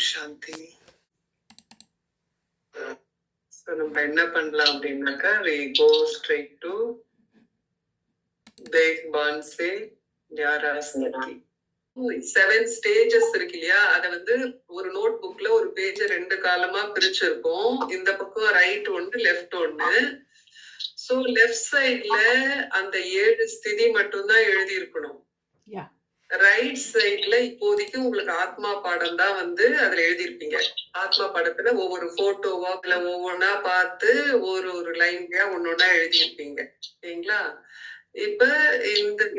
சாந்தி. So, நம்ம என்ன பண்ணலாம் அப்படின்னாக்கா we go straight to Dekh Baan Se Nyara Smriti. 7 stages இருக்கு இல்லையா, அதை வந்து ஒரு நோட் புக்ல ஒரு பேஜ் 2 காலமா பிரிச்சிருக்கோம். இந்த பக்கம் ரைட் ஒன்று லெஃப்ட் ஒன்று. சோ லெஃப்ட் சைட்ல அந்த 7 ஸ்திதி மட்டும்தான் எழுதி இருக்கணும். ரைட் சைட்ல இப்போதைக்கு உங்களுக்கு ஆத்மா பாடம் தான் வந்து அதுல எழுதியிருப்பீங்க. ஆத்மா பாடத்துல ஒவ்வொரு போட்டோவா இல்ல ஒவ்வொன்னா பார்த்து ஒரு லைன்யா ஒன்னொன்னா எழுதியிருப்பீங்க. சரிங்களா? இப்ப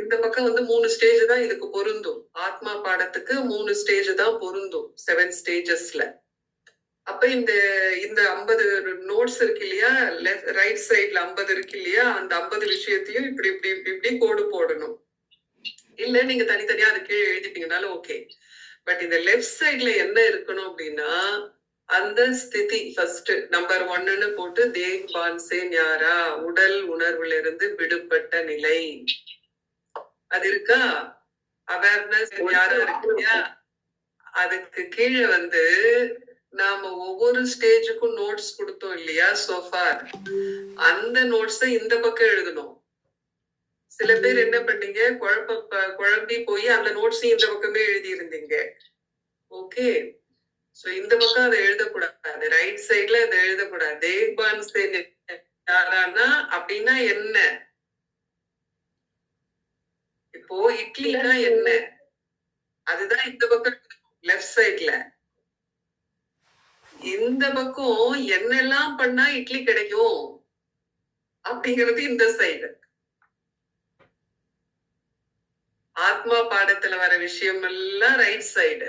இந்த பக்கம் வந்து 3 ஸ்டேஜ் தான் இதுக்கு பொருந்தும். ஆத்மா பாடத்துக்கு 3 ஸ்டேஜ் தான் பொருந்தும் 7 ஸ்டேஜஸ்ல. அப்ப இந்த 50 நோட்ஸ் இருக்கு இல்லையா, ரைட் சைட்ல 50 இருக்கு இல்லையா, அந்த 50 விஷயத்தையும் இப்படி இப்படி இப்படி இப்படி கோடு போடணும். இல்ல நீங்க தனித்தனியா அது கீழே எழுதிட்டீங்கனாலும் ஓகே. பட் இந்த லெஃப்ட் சைட்ல என்ன இருக்கணும் அப்படின்னா, அந்த ஸ்திதி ஃபர்ஸ்ட் நம்பர் 1ன்னு போட்டு தேக் பான் சே ஞாரா, உடல் உணர்விலிருந்து விடுபட்ட நிலை. அது இருக்கா? அவேர்னஸ் ஞாரா இருக்கு இல்லையா? அதுக்கு கீழே வந்து நாம ஒவ்வொரு ஸ்டேஜுக்கும் நோட்ஸ் கொடுத்தோம் இல்லையா சோஃபார், அந்த நோட்ஸ இந்த பக்கம் எழுதணும். சில பேர் என்ன பண்ணீங்க, குழம்பி போய் அந்த நோட்ஸையும் இந்த பக்கமே எழுதி இருந்தீங்க. ஓகே, சோ இந்த பக்கம் அதை எழுதக்கூடாது, ரைட் சைட்ல அதை எழுதக்கூடாது. தேக் பான் சே ஞாரானா அப்படின்னா என்ன? இப்போ இட்லினா என்ன, அதுதான் இந்த பக்கம் லெஃப்ட் சைட்ல. இந்த பக்கம் என்னெல்லாம் பண்ணா இட்லி கிடைக்கும் அப்படிங்கிறது இந்த சைடு. ஆத்மா பாடத்துல வர விஷயம் எல்லாம் ரைட் சைடு.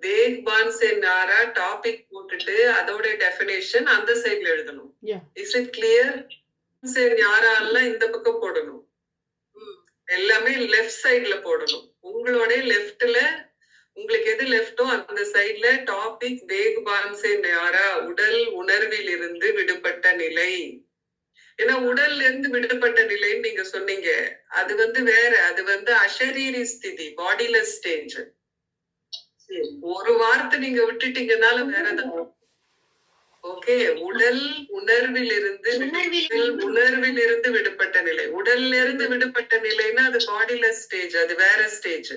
தேக் பான் சே ஞாரா டாபிக் போட்டுட்டு அதோட டெஃபினேஷன் அந்த சைட்ல எழுதணும். Is it clear? சே ஞாரா எல்லாம் இந்த பக்கம் போடணும். எல்லாமே லெஃப்ட் சைட்ல போடணும். உங்களோட லெஃப்ட்ல உங்களுக்கு எது லெஃப்டோ அந்த சைட்ல டாபிக் தேக் பான் சே ஞாரா, உடல் உணர்வில் இருந்து விடுபட்ட நிலை. ஏன்னா உடல்ல இருந்து விடுபட்ட நிலைன்னு நீங்க சொன்னீங்க, அது வந்து வேற, அது வந்து அஷரீரி ஸ்திதி, பாடிலெஸ் ஸ்டேஜ். ஒரு வார்த்தை நீங்க விட்டுட்டீங்கனால வேறதான். ஓகே, உடல் உணர்வில் இருந்து விடுபட்ட நிலை. உடல்ல இருந்து விடுபட்ட நிலைன்னா அது பாடிலெஸ் ஸ்டேஜ், அது வேற ஸ்டேஜ்.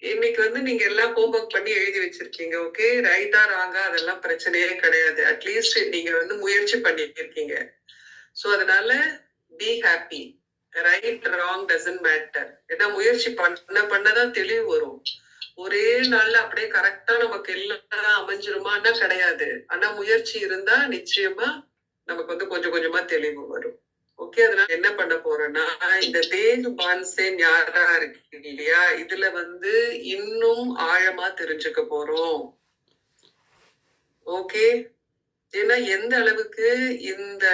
இன்னைக்கு வந்து நீங்க எல்லாம் ஹோம்ஒர்க் பண்ணி எழுதி வச்சிருக்கீங்க. ஓகே, ரைட்டா ராங்கா அதெல்லாம் பிரச்சனையே கிடையாது. அட்லீஸ்ட் நீங்க வந்து முயற்சி பண்ணிட்டு இருக்கீங்க. சோ அதனால be happy. Right wrong doesn't matter. ஏன்னா முயற்சி பண்ணதான் தெளிவு வரும். ஒரே நாள்ல அப்படியே கரெக்டா நமக்கு எல்லாம் அமைஞ்சிருமான்னா கிடையாது. ஆனா முயற்சி இருந்தா நிச்சயமா நமக்கு வந்து கொஞ்சம் கொஞ்சமா தெளிவு வரும். ஓகே, அதனால என்ன பண்ண போறேன்னா, இந்த தேக் பான் சே ஞாரா இருக்கு இல்லையா, இதுல வந்து இன்னும் ஆழமா தெரிஞ்சுக்க போறோம். ஓகே, ஏன்னா எந்த அளவுக்கு இந்த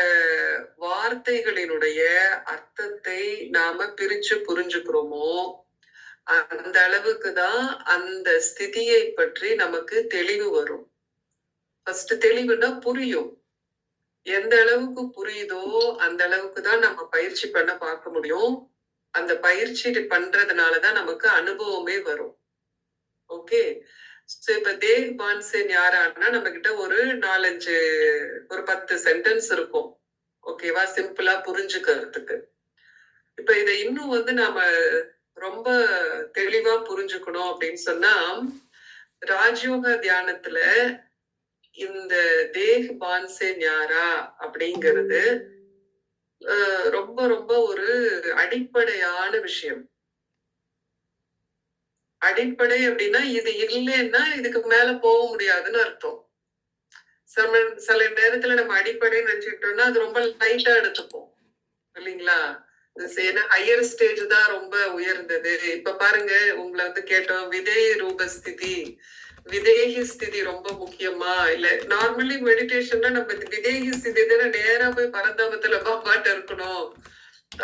வார்த்தைகளினுடைய அர்த்தத்தை நாம பிரிச்சு புரிஞ்சுக்கிறோமோ அந்த அளவுக்குதான் அந்த ஸ்திதியை பற்றி நமக்கு தெளிவு வரும். ஃபர்ஸ்ட் தெளிவுனா புரியும். எந்த அளவுக்கு புரியுதோ அந்த அளவுக்கு தான் நம்ம பயிற்சி பண்ண பார்க்க முடியும். அந்த பயிற்சி பண்றதுனாலதான் நமக்கு அனுபவமே வரும். ஓகே, இப்ப தேக் பான் சே ஞாரான்னா நம்ம கிட்ட ஒரு 10 சென்டென்ஸ் இருக்கும். ஓகேவா, சிம்பிளா புரிஞ்சுக்கிறதுக்கு. இப்ப இதை இன்னும் வந்து நாம ரொம்ப தெளிவா புரிஞ்சுக்கணும் அப்படின்னு சொன்னா, ராஜயோக தியானத்துல இந்த தேக் பான் சே ஞாரா அப்படிங்கிறது ரொம்ப ரொம்ப ஒரு அடிப்படையான விஷயம். அடிப்படை அப்படின்னா இது இல்லைன்னா இதுக்கு மேல போக முடியாதுன்னு அர்த்தம். சில நேரத்துல நம்ம அடிப்படைன்னு நினைச்சுக்கிட்டோம்னா அது ரொம்ப லைட்டா எடுத்துப்போம் இல்லைங்களா? ஹையர் ஸ்டேஜ் தான் ரொம்ப உயர்ந்தது. இப்ப பாருங்க, உங்களை வந்து கேட்டோம் விதேய ரூபஸ்திதி, விதேகி ஸ்திதி ரொம்ப முக்கியமா? இல்ல நார்மலி மெடிடேஷன்னா நம்ம விதேகி ஸ்திதி தானே நேரா போய் பரந்தாமத்துல பாபாட்ட இருக்கணும்,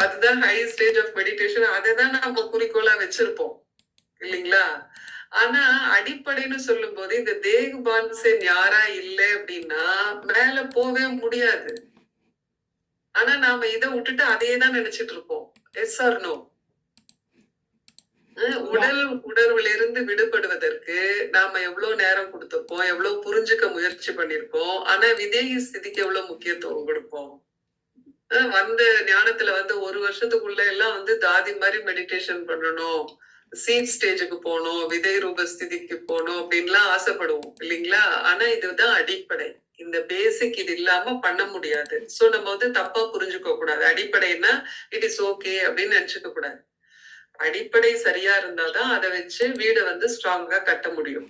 அதுதான் ஹை ஸ்டேஜ் ஆஃப் மெடிடேஷன், அதை தான் நம்ம குறிக்கோளா வச்சிருப்போம் இல்லைங்களா? ஆனா அடிப்படைன்னு சொல்லும் போது இந்த தேக் பான் சே ஞாரா இல்லை அப்படின்னா மேல போவே முடியாது. ஆனா நாம இதை விட்டுட்டு அதையே தான் நினைச்சிட்டு இருப்போம். Yes or no? உடல் உணர்விலிருந்து விடுபடுவதற்கு நாம எவ்வளவு நேரம் கொடுத்திருப்போம், எவ்வளவு புரிஞ்சுக்க முயற்சி பண்ணிருப்போம். ஆனா விதேகி ஸ்திதிக்கு எவ்வளவு முக்கியத்துவம் கொடுப்போம். வந்த ஞானத்துல வந்து 1 வருஷத்துக்குள்ள எல்லாம் வந்து தாதி மாதிரி மெடிடேஷன் பண்ணணும், சீட் ஸ்டேஜுக்கு போகணும், விதை ரூப ஸ்திதிக்கு போகணும் அப்படின்லாம் ஆசைப்படுவோம் இல்லைங்களா? ஆனா இதுதான் அடிப்படை. இந்த பேசிக் இது இல்லாம பண்ண முடியாது. சோ நம்ம வந்து தப்பா புரிஞ்சுக்க கூடாது. அடிப்படைன்னா இட் இஸ் ஓகே அப்படின்னு நினைச்சுக்க கூடாது. அடிப்படை சரியா இருந்தாதான் அதை வச்சு வீடை வந்து ஸ்ட்ராங்கா கட்ட முடியும்.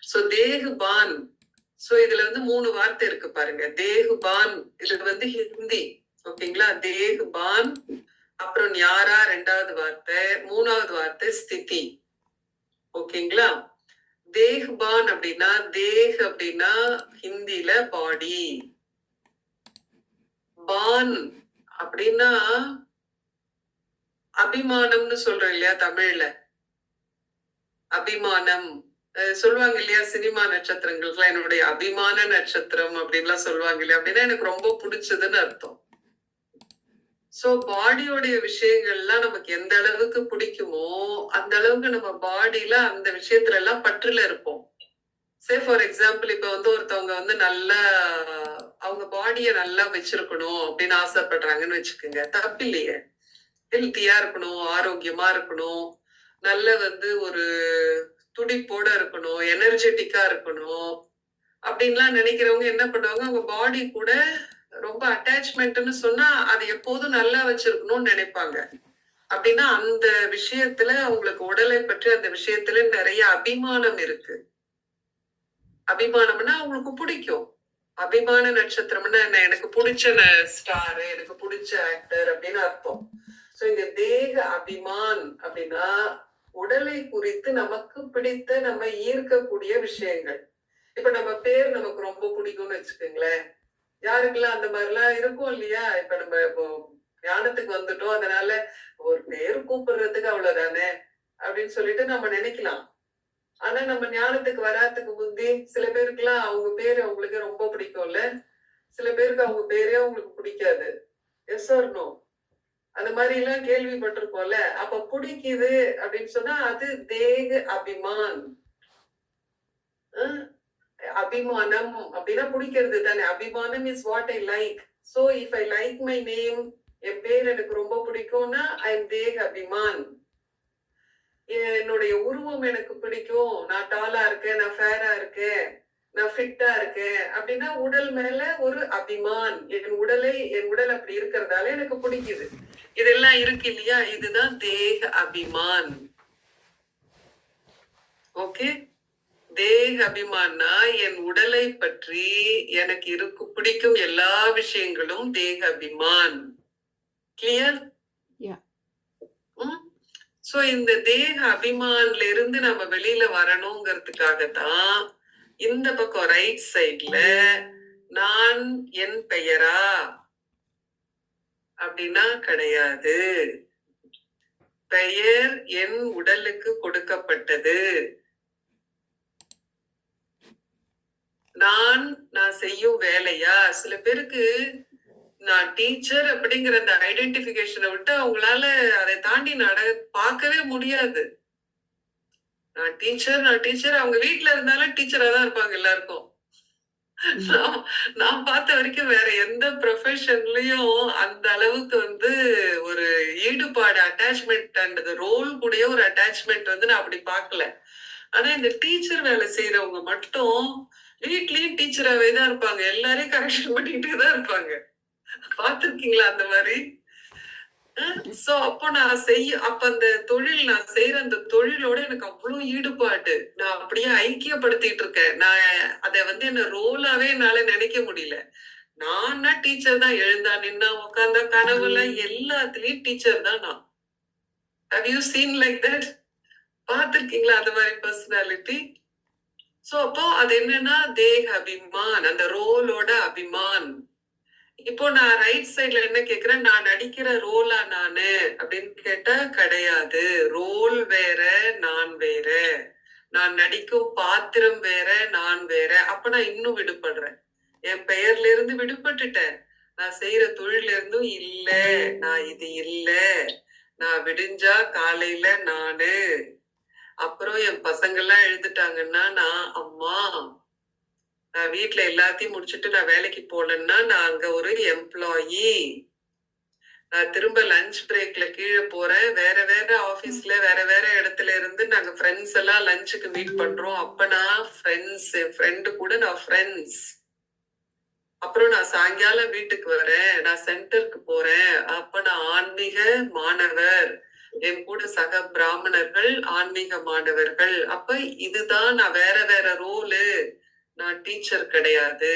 சோ தேகுபான், சோ இதுல வந்து 3 வார்த்தை இருக்கு பாருங்க. தேகுபான் இது வந்து ஹிந்தி, ஓகேங்களா? தேகுபான், அப்புறம் ஞாரா 2வது வார்த்தை, 3வது வார்த்தை ஸ்திதி, ஓகேங்களா? தேஹ்பான் அப்படின்னா, தேஹ் அப்படின்னா ஹிந்தில பாடி, பான் அப்படின்னா அபிமானம்னு சொல்றோம் இல்லையா தமிழ்ல. அபிமானம் சொல்லுவாங்க இல்லையா சினிமா நட்சத்திரங்களுக்குலாம் என்னுடைய அபிமான நட்சத்திரம் அப்படின்லாம் சொல்லுவாங்க இல்லையா. அப்படின்னா எனக்கு ரொம்ப பிடிச்சதுன்னு அர்த்தம். சோ பாடியோடைய விஷயங்கள்லாம் நமக்கு எந்த அளவுக்கு பிடிக்குமோ அந்த அளவுக்கு நம்ம பாடியில அந்த விஷயத்துல எல்லாம் பற்றுல இருப்போம். சே ஃபார் எக்ஸாம்பிள் இப்ப வந்து ஒருத்தவங்க வந்து நல்லா அவங்க பாடிய நல்லா வச்சிருக்கணும் அப்படின்னு ஆசைப்படுறாங்கன்னு வச்சுக்கோங்க, தப்பு இல்லையே. ஹெல்த்தியா இருக்கணும், ஆரோக்கியமா இருக்கணும், நல்ல வந்து ஒரு துடிப்போட இருக்கணும், எனர்ஜெட்டிக்கா இருக்கணும் அப்படின்லாம் நினைக்கிறவங்க என்ன பண்ணுவாங்க, அவங்க பாடி கூட ரொம்ப அட்டாச்மெண்ட்னு சொன்னா அது எப்போதும் நல்லா வச்சிருக்கணும்னு நினைப்பாங்க. அப்படின்னா அந்த விஷயத்துல அவங்களுக்கு உடலை பற்றி அந்த விஷயத்துல நிறைய அபிமானம் இருக்கு. அபிமானம்னா அவங்களுக்கு பிடிக்கும். அபிமான நட்சத்திரம்னா என்ன, எனக்கு பிடிச்ச ஸ்டார், எனக்கு பிடிச்ச ஆக்டர் அப்படின்னு அர்த்தம். சோ இந்த தேக அபிமான் அப்படின்னா உடலை குறித்து நமக்கு பிடித்த நம்ம ஈர்க்கக்கூடிய விஷயங்கள். இப்ப நம்ம பேர் நமக்கு ரொம்ப பிடிக்கும்னு வச்சுக்கோங்களேன். யாருக்கெல்லாம் அந்த மாதிரிலாம் இருக்கும் இல்லையா? இப்ப நம்ம இப்போ ஞானத்துக்கு வந்துட்டோம், அதனால ஒரு பேர் கூப்பிடுறதுக்கு அவ்வளவுதானே அப்படின்னு சொல்லிட்டு நம்ம நினைக்கலாம். ஆனா நம்ம ஞானத்துக்கு வராதுக்கு முந்தி சில பேருக்குலாம் அவங்க பேரு அவங்களுக்கு ரொம்ப பிடிக்கும்ல, சில பேருக்கு அவங்க பேரே அவங்களுக்கு பிடிக்காது. Yes or no? அந்த மாதிரி எல்லாம் கேள்விப்பட்டிருக்கோம்ல. அப்ப பிடிக்குது அப்படின்னு சொன்னா அது தேக அபிமான். அபிமானம் அப்படின்னா பிடிக்கிறது தானே. அபிமானம் is what I like. So if I like my name, என் பேர் எனக்கு ரொம்ப பிடிக்கும்னா ஐ எம் தேக அபிமான். என்னுடைய உருவம் எனக்கு பிடிக்கும், நான் டாலா இருக்கேன், நான் ஃபேரா இருக்கேன், நான் ஃபிட்டா இருக்கேன் அப்படின்னா உடல் மேல ஒரு அபிமான். என் உடல் அப்படி இருக்கிறதால எனக்கு பிடிக்குது. இதெல்லாம் இருக்கு இல்லையா? இதுதான் தேக அபிமான். ஓகே, தேக அபிமான்னா என் உடலை பற்றி எனக்கு பிடிக்கும் எல்லா விஷயங்களும் தேக அபிமான். கிளியர்? சோ இந்த தேக அபிமான்ல இருந்து நம்ம வெளியில வரணுங்கிறதுக்காகத்தான் இந்த பக்கம் ரைட் சைட்ல நான் என் பெயரா அப்படின்னா கிடையாது. பெயர் என் உடலுக்கு கொடுக்கப்பட்டது. நான் செய்யும் வேலையா? சில பேருக்கு நான் டீச்சர் அப்படிங்கிற அந்த ஐடென்டிபிகேஷனை விட்டு அவங்களால அதை தாண்டி பார்க்கவே முடியாது. நான் டீச்சர் அவங்க வீட்டுல இருந்தாலும் டீச்சரா தான் இருப்பாங்க எல்லாருக்கும். நான் பார்த்த வரைக்கும் வேற எந்த ப்ரொஃபஷன்லயும் அந்த அளவுக்கு வந்து ஒரு ஈடுபாடு, அட்டாச்மெண்ட் அண்ட் ரோல் கூடயே ஒரு அட்டாச்மெண்ட் வந்து நான் அப்படி பார்க்கல. ஆனா இந்த டீச்சர் வேலை செய்யறவங்க மட்டும் வீட்லயும் டீச்சராவே தான் இருப்பாங்க. எல்லாரையும் கரெக்ஷன் பண்ணிட்டு தான் இருப்பாங்க. பாத்திருக்கீங்களா அந்த மாதிரி? சோ அப்போ அப்ப அந்த தொழில் நான் செய்யற அந்த தொழிலோட எனக்கு அவ்வளவு ஈடுபாடு. நான் அப்படியே ஐக்கியப்படுத்திட்டு இருக்கேன். நான் அதை வந்து என்ன ரோலாவே என்னால நினைக்க முடியல. நான்னா டீச்சர் தான். எழுந்தா நின்னா உட்காந்தா கனவுல எல்லாத்துலயும் டீச்சர் தான் நான். Have you seen like that? பாத்திருக்கீங்களா அந்த மாதிரி பர்சனாலிட்டி? சோ அப்போ அது என்னன்னா தேக அபிமான், அந்த ரோலோட அபிமான். இப்போ நான் ரைட் சைட்ல என்ன கேக்குறேன், நான் நடிக்கிற ரோலா நானு அப்படின்னு கேட்டா கிடையாது. ரோல் வேற, நான் வேற. நான் நடிக்கும் பாத்திரம் வேற, நான் வேற. அப்ப நான் இன்னும் விடுபடுறேன். என் பெயர்ல இருந்து விடுபட்டுட்டேன். நான் செய்யற தொழில இருந்தும் இல்ல, நான் இது இல்ல, நான் விடிஞ்சா காலையில நானு அப்புறம் என் பசங்க எல்லாம் எழுதிட்டாங்கன்னா நான் அம்மா நான் வீட்டுல எல்லாத்தையும் முடிச்சுட்டு நான் வேலைக்கு போலன்னா நான் அங்க ஒரு எம்ப்ளாயி. நான் திரும்ப லஞ்ச் பிரேக்ல கீழே போறேன். வேற வேற ஆபீஸ்ல வேற வேற இடத்துல இருந்து நாங்க ஃப்ரெண்ட்ஸ் எல்லாம் லஞ்சுக்கு மீட் பண்றோம். அப்ப நான் ஃப்ரெண்ட்ஸ் என் ஃப்ரெண்டு கூட நான் ஃப்ரெண்ட்ஸ். அப்புறம் நான் சாயங்காலம் வீட்டுக்கு வரேன். நான் சென்டருக்கு போறேன். அப்ப நான் ஆன்மீக மாணவர். என் கூட சக பிராமணர்கள் ஆன்மீக மாணவர்கள். அப்ப இதுதான் நான் வேற வேற ரோலு. நான் டீச்சர் கிடையாது,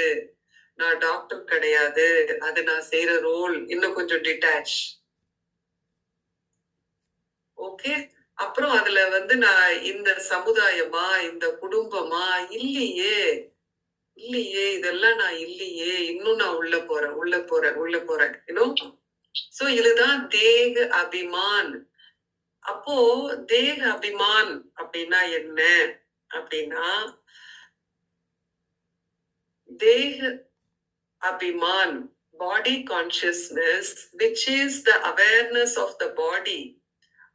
நான் டாக்டர் கிடையாது. அது நான் செய்யற ரோல் இன்னும் கொஞ்சம் டிட்டாச். ஓகே. அப்புறம் அதுல வந்து நான் இந்த சமுதாயமா இந்த குடும்பமா இல்லையே இல்லையே இதெல்லாம் நான் இல்லையே. இன்னும் நான் உள்ள போறேன் இன்னும். சோ இதுதான் தேக அபிமான். அப்போ தேக அபிமான் அப்படின்னா என்ன அப்படின்னா தேக Abhiman body consciousness, which is the awareness of the body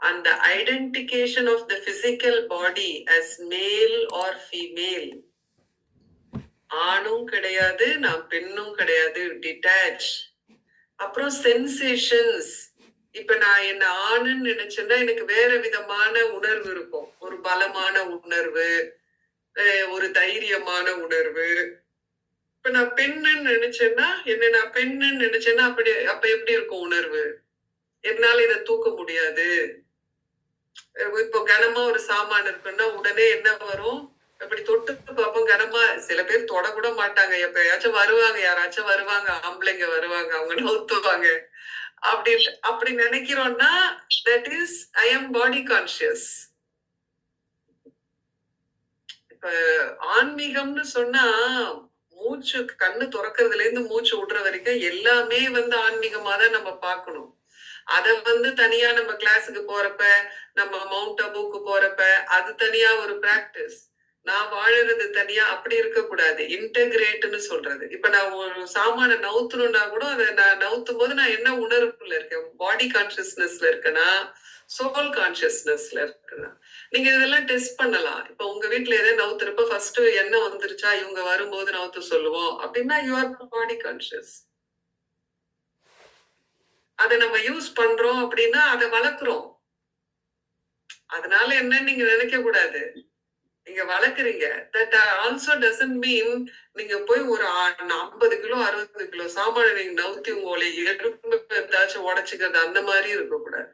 and the identification of the physical body as male or female. ஆணும் கிடையாது நான் பெண்ணும் கிடையாது, டிட்டாச். அப்புறம் சென்சேஷன்ஸ். இப்ப நான் என்ன ஆணுன்னு நினைச்சேன்னா எனக்கு வேற விதமான உணர்வு இருக்கும். ஒரு பலமான உணர்வு, ஒரு தைரியமான உணர்வு. இப்ப நான் பெண்ணுன்னு நினைச்சேன்னா நான் பெண்ணுன்னு நினைச்சேன்னா அப்ப எப்படி இருக்கும் உணர்வு? என்னால இதை தூக்க முடியாது. இப்போ கனமா ஒரு சாமான் இருக்குன்னா உடனே என்ன வரும்? அப்படி தொட்டு பார்ப்போம் கனமா. சில பேர் தொட கூட மாட்டாங்க. எப்பயாச்சும் வருவாங்க, யாராச்சும் வருவாங்க, ஆம்பளைங்க வருவாங்க, அவங்க நோத்துவாங்க. அப்படி நினைக்கிறோம்னா that is I am body conscious. இப்ப ஆன்மீகம்னு சொன்னா மூச்சு கண்ணு துறக்கிறதுல இருந்து மூச்சு விடுற வரைக்கும் எல்லாமே வந்து ஆன்மீகமா தான் நம்ம பார்க்கணும். அத வந்து தனியா நம்ம கிளாஸுக்கு போறப்ப, நம்ம மவுண்ட் அபுக்கு போறப்ப அது தனியா ஒரு பிராக்டிஸ். நான் வாழறது தனியா அப்படி இருக்கக்கூடாது. இன்டகிரேட்னு சொல்றது. இப்ப நான் ஒரு சாமான நவுத்தணும்னா கூட அதை நான் நவுத்தும் போது நான் என்ன உணர்வுல இருக்கேன்? பாடி கான்சியஸ்னஸ்ல இருக்கேனா, சோல் கான்சியஸ்னஸ்ல இருக்கேனா? நீங்க இதெல்லாம் டெஸ்ட் பண்ணலாம். இப்ப உங்க வீட்டுல எதாவது நவுத்துறப்ப ஃபர்ஸ்ட் என்ன வந்துருச்சா, இவங்க வரும்போது நவுத்து சொல்லுவோம் அப்படின்னா யூ ஆர் பாடி கான்சியஸ். அதை நம்ம யூஸ் பண்றோம் அப்படின்னா அதை வளர்க்குறோம். அதனால என்னன்னு நீங்க நினைக்க கூடாது. நீங்க வளர்க்குறீங்க. தட் ஆல்சோ டசன்ட் மீன் நீங்க போய் ஒரு 50 கிலோ 60 கிலோ சாமான நீங்க நவுத்தி உங்களை ஏதாச்சும் உடைச்சுக்கிறது அந்த மாதிரி இருக்கக்கூடாது.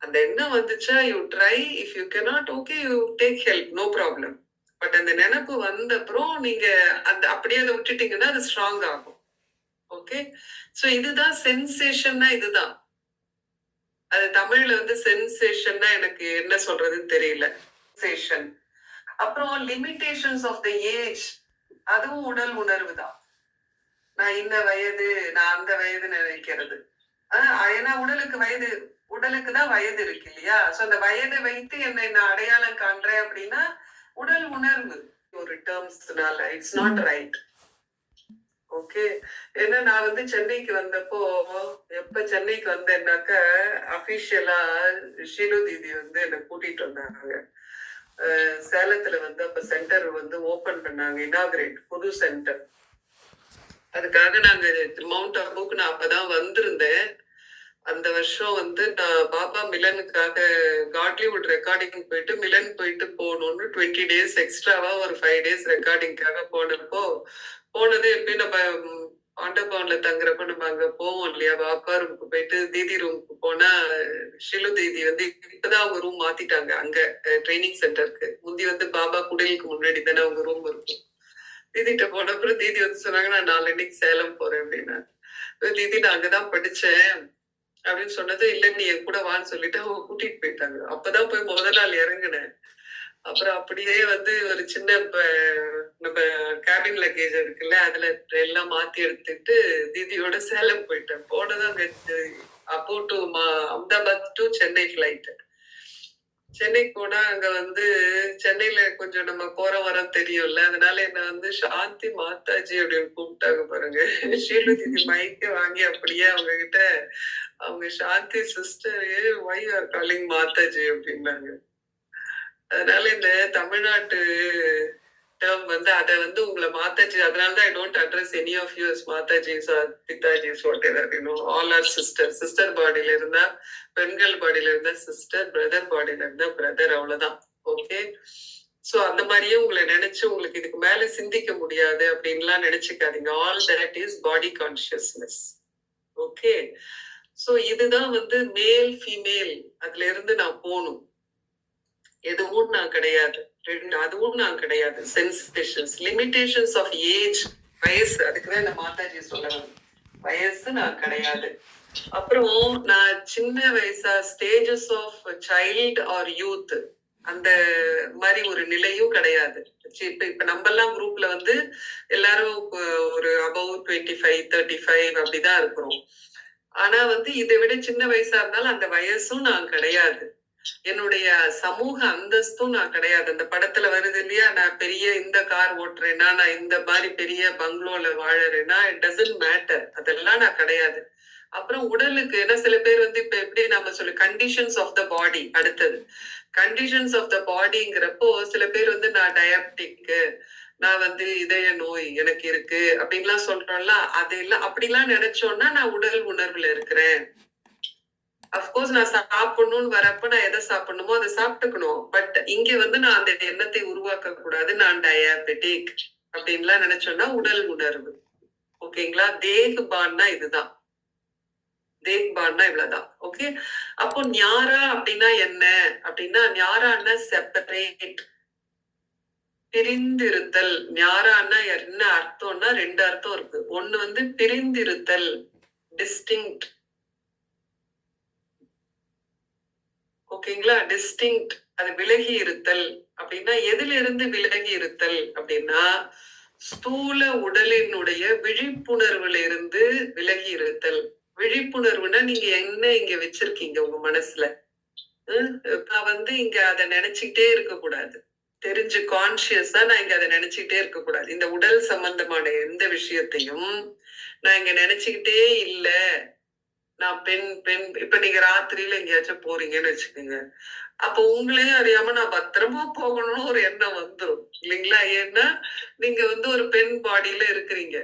அந்த எண்ணம் வந்துச்சா you try. If you cannot okay you take help, no problem. But அந்த நினைப்பு வந்த அப்புறம் நீங்க அந்த அப்படியே அதை விட்டுட்டீங்கன்னா அது ஸ்ட்ராங் ஆகும். ஓகே. சோ இதுதான் சென்சேஷன்னா. இதுதான் அது தமிழ்ல வந்து சென்சேஷன்னா எனக்கு என்ன சொல்றதுன்னு தெரியல. சென்சேஷன். அப்புறம் லிமிடேஷன்ஸ் ஆஃப் த ஏஜ், அதுவும் உடல் உணர்வு தான். நான் இந்த வயது, நான் அந்த வயது நினைக்கிறது. ஏன்னா உடலுக்கு தான் வயது இருக்கு இல்லையா? சோ அந்த வயதை வைத்து என்னை நான் அடையாளம் காண்றேன் அப்படின்னா உடல் உணர்வு ஒரு டேர்ம்ஸ்னால இட்ஸ் நாட் ரைட். ஓகே. ஏன்னா நான் வந்து சென்னைக்கு வந்தப்போ, எப்ப சென்னைக்கு வந்தேன்னாக்க அபிஷியலா ஷீலு தீதி வந்து என்னை கூட்டிட்டு வந்தாங்க. சேலத்துல வந்து அப்ப சென்டர் வந்து ஓபன் பண்ணாங்க, இனாகிரேட், புது சென்டர். அதுக்காக நாங்க மவுண்ட் அபுக்கு நான் அப்பதான் வந்திருந்தேன். அந்த வருஷம் வந்து நான் பாபா மிலனுக்காக காட்லிவுட் ரெக்கார்டிங் போயிட்டு மிலன் போயிட்டு போகணும்னு 20 days எக்ஸ்ட்ராவா ஒரு 5 days ரெக்கார்டிங்காக போனது எப்பயும் நம்ம ஆண்டபவன்ல தங்குறப்ப நம்ம அங்க போவோம் இல்லையா? பாப்பா ரூமுக்கு போயிட்டு தீதி ரூமுக்கு போனா ஷிலு தீதி வந்து இப்பதான் அவங்க ரூம் மாத்திட்டாங்க அங்க ட்ரைனிங் சென்டருக்கு. முந்தி வந்து பாபா குடிலுக்கு முன்னாடி தானே அவங்க ரூம் இருக்கும். தீதிட்ட போன அப்புறம் தீதி வந்து சொன்னாங்க நான் நாளைக்கு சேலம் போறேன் அப்படின்னா. தீதி நான் அங்கதான் படிச்சேன் அப்படின்னு சொன்னது. இல்ல நீ என் கூட வான்னு சொல்லிட்டு அவங்க கூட்டிட்டு போயிட்டாங்க. அப்பதான் போய் முதல் நாள் இறங்குனேன். அப்புறம் அப்படியே வந்து ஒரு சின்ன நம்ம கேபின் லக்கேஜ் இருக்குல்ல, அதுல எல்லாம் மாத்தி எடுத்துட்டு தீதியோட சேலம் போயிட்டேன். போனது அங்க அப்போ to Ahmedabad to Chennai flight. சென்னைக்கு போனா அங்க வந்து சென்னையில கொஞ்சம் நம்ம போற வர தெரியும்ல, அதனால என்ன வந்து சாந்தி மாதாஜி அப்படின்னு கூப்பிட்டாங்க பாருங்க. ஷீலு தீதி மைக்க வாங்கி அப்படியே அவங்க கிட்ட அவங்க சாந்தி sister why are calling Mataji அப்படின்னாங்க. அதனால இந்த தமிழ்நாட்டு டேர்ம் வந்து அதை வந்து உங்களை மாத்தாச்சு. அதனாலதான் I don't address any of you as Matajis or Pitajis whatever all are sister. Sister பாடியில இருந்தா பெண்கள் பாடியில இருந்தா சிஸ்டர், பிரதர் பாடியில இருந்தா பிரதர், அவ்வளவுதான். ஓகே. சோ அந்த மாதிரியே உங்களை நினைச்சு உங்களுக்கு இதுக்கு மேல சிந்திக்க முடியாது அப்படின்லாம் நினைச்சுக்காதீங்க. All that is body consciousness. Okay. So இதுதான் வந்து மேல் ஃபீமேல், அதுல இருந்து நான் போகணும். எதுவும் நான் கிடையாது, அதுவும் நான் கிடையாது. சென்சேஷன்ஸ், லிமிடேஷன்ஸ் ஆஃப் ஏஜ், வயசு, அதுக்குதான் இந்த மாதாஜி சொல்லணும். வயசு நான் கிடையாது. அப்புறம் நான் சின்ன வயசா stages of child or youth அந்த மாதிரி ஒரு நிலையும் கிடையாது. இப்ப நம்ம எல்லாம் குரூப்ல வந்து எல்லாரும் ஒரு அபவ் 25, 35 அப்படிதான் இருக்கிறோம். ஆனா வந்து இதை விட சின்ன வயசா இருந்தாலும் அந்த வயசும் நான் கிடையாது. என்னுடைய சமூக அந்தஸ்தும் நான் கிடையாது. அந்த படத்துல வருது இல்லையா, நான் பெரிய இந்த கார் ஓட்டுறேன்னா, நான் இந்த மாதிரி பெரிய பங்களோல வாழறேன்னா, இட் டசன்ட் மேட்டர். அதெல்லாம் நான் கிடையாது. அப்புறம் உடலுக்கு, ஏன்னா சில பேர் வந்து இப்ப எப்படி நம்ம சொல்லு கண்டிஷன்ஸ் ஆஃப் த பாடி. அடுத்தது கண்டிஷன்ஸ் ஆஃப் த பாடிங்கிறப்போ சில பேர் வந்து நான் டயபெட்டிக்கு, நான் வந்து இதய நோய் எனக்கு இருக்கு அப்படின்லாம் சொல்றோம்ல. அது எல்லாம் அப்படிலாம் நினைச்சோம்னா நான் உடல் உணர்வுல இருக்கிறேன். அப்கோர்ஸ் நான் சாப்பிடணும்னு வரப்ப நான் எதை சாப்பிடணுமோ அதை சாப்பிட்டுக்கணும். பட் இங்க வந்து நான் அந்த எண்ணத்தை உருவாக்க கூடாது. நான் டயாபெட்டிக் அப்படின்லாம் நினைச்சோம்னா உடல் உணர்வு. ஓகேங்களா. தேக்பான்னா இதுதான். தேக்பான்னா இவ்வளவுதான். ஓகே. அப்போ ஞாரா அப்படின்னா என்ன அப்படின்னா, ஞாரான்னா செப்பரேட், பிரிந்திருத்தல். ஞாரான்னா என்ன அர்த்தம்னா ரெண்டு அர்த்தம் இருக்கு. ஒண்ணு வந்து பிரிந்திருத்தல், டிஸ்டிங்க்ட். ஓகேங்களா. டிஸ்டிங்க்ட், அது விலகி இருத்தல். அப்படின்னா எதுல இருந்து விலகி இருத்தல் அப்படின்னா, ஸ்தூல உடலினுடைய விழிப்புணர்வுல இருந்து விலகி இருத்தல். விழிப்புணர்வுனா நீங்க என்ன இங்க வச்சிருக்கீங்க உங்க மனசுல. நான் வந்து இங்க அதை நினைச்சுக்கிட்டே இருக்க கூடாது. தெரிஞ்சு கான்சியஸா நான் இங்க அதை நினைச்சுக்கிட்டே இருக்க கூடாது. இந்த உடல் சம்பந்தமான எந்த விஷயத்தையும் நான் இங்க நினைச்சுக்கிட்டே இல்ல. நான் பெண் பெண் இப்ப நீங்க ராத்திரியில எங்கேயாச்சும் போறீங்கன்னு வச்சுக்கோங்க. அப்ப உங்களையும் அறியாம நான் பத்திரமா போகணும்னு ஒரு எண்ணம் வந்துரும் இல்லைங்களா. ஏன்னா நீங்க வந்து ஒரு பெண் பாடியில இருக்கிறீங்க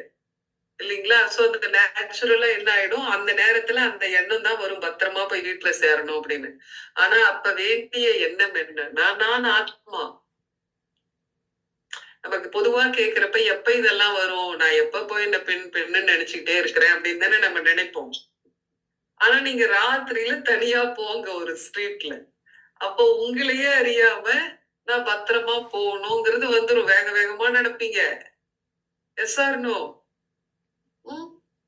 இல்லைங்களா. சோ அந்த நேச்சுரலா என்ன ஆயிடும், அந்த நேரத்துல அந்த எண்ணம் தான் வரும், பத்திரமா போய் வீட்டுல சேரணும் அப்படின்னு. ஆனா அப்ப வேண்டிய எண்ணம் என்னன்னா, நான் ஆத்மா. நமக்கு பொதுவா கேக்குறப்ப எப்ப இதெல்லாம் வரும், நான் எப்ப போய் இந்த பெண் பெண்ணு நினைச்சுக்கிட்டே இருக்கிறேன் அப்படின்னு தானே நம்ம நினைப்போம். ஆனா நீங்க ராத்திரியில தனியா போங்க ஒரு ஸ்ட்ரீட்ல, அப்போ உங்களையே அறியாம நான் பத்திரமா போகணுங்கிறது வந்துரும். வேக வேகமா நடப்பீங்க. S or no?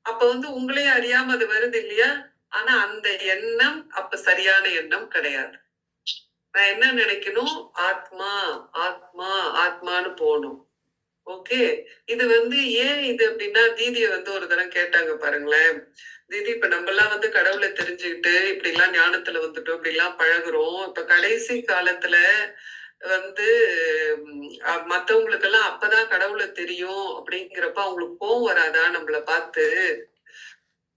அப்ப வந்து உங்களையே அறியாம அது வருது இல்லையா. ஆனா அந்த எண்ணம் அப்ப சரியான எண்ணம் கிடையாது. நான் என்ன நினைக்கணும், ஆத்மா ஆத்மா ஆத்மான்னு போகணும். ஓகே. இது வந்து ஏன் இது அப்படின்னா, தீதியை வந்து ஒரு தடவை கேட்டாங்க பாருங்களேன். தீதி, இப்ப நம்ம எல்லாம் வந்து கடவுளை தெரிஞ்சுக்கிட்டு இப்படி எல்லாம் ஞானத்துல வந்துட்டோம், இப்படி எல்லாம் பழகுறோம். இப்ப கடைசி காலத்துல வந்து மத்தவங்களுக்கு எல்லாம் அப்பதான் கடவுளை தெரியும் அப்படிங்கிறப்ப அவங்களுக்கு கோவம் வராதா நம்மள பார்த்து?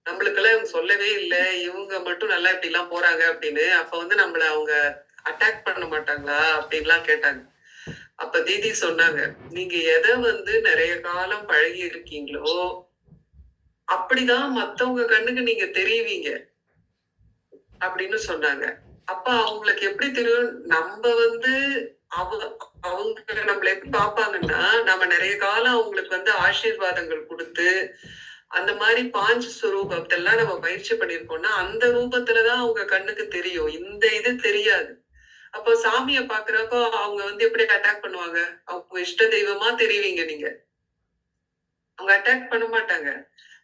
நம்மளுக்கெல்லாம் இவங்க சொல்லவே இல்லை, இவங்க மட்டும் நல்லா இப்படி எல்லாம் போறாங்க அப்படின்னு. அப்ப வந்து நம்மள அவங்க அட்டாக் பண்ண மாட்டாங்களா அப்படின்லாம் கேட்டாங்க. அப்ப தீதி சொன்னாங்க, நீங்க எதை வந்து நிறைய காலம் பழகி இருக்கீங்களோ அப்படிதான் மத்தவங்க கண்ணுக்கு நீங்க தெரியுவீங்க அப்படின்னு சொன்னாங்க. அப்ப அவங்களுக்கு எப்படி தெரியும், நம்ம வந்து அவங்க நம்மள எப்படி பார்ப்பாங்கன்னா, நம்ம நிறைய காலம் அவங்களுக்கு வந்து ஆசீர்வாதங்கள் கொடுத்து அந்த மாதிரி பாஞ்ச ஸ்வரூபத்தெல்லாம் நம்ம பயிற்சி பண்ணிருக்கோம்னா அந்த ரூபத்துலதான் அவங்க கண்ணுக்கு தெரியும். இந்த இது தெரியாது. அப்போ சாமிய பாக்குறப்போ அவங்க வந்து எப்படி அட்டாக் பண்ணுவாங்க, அவங்க இஷ்ட தெய்வமா தெரிவிங்க நீங்க. அவங்க அட்டாக் பண்ண மாட்டாங்க.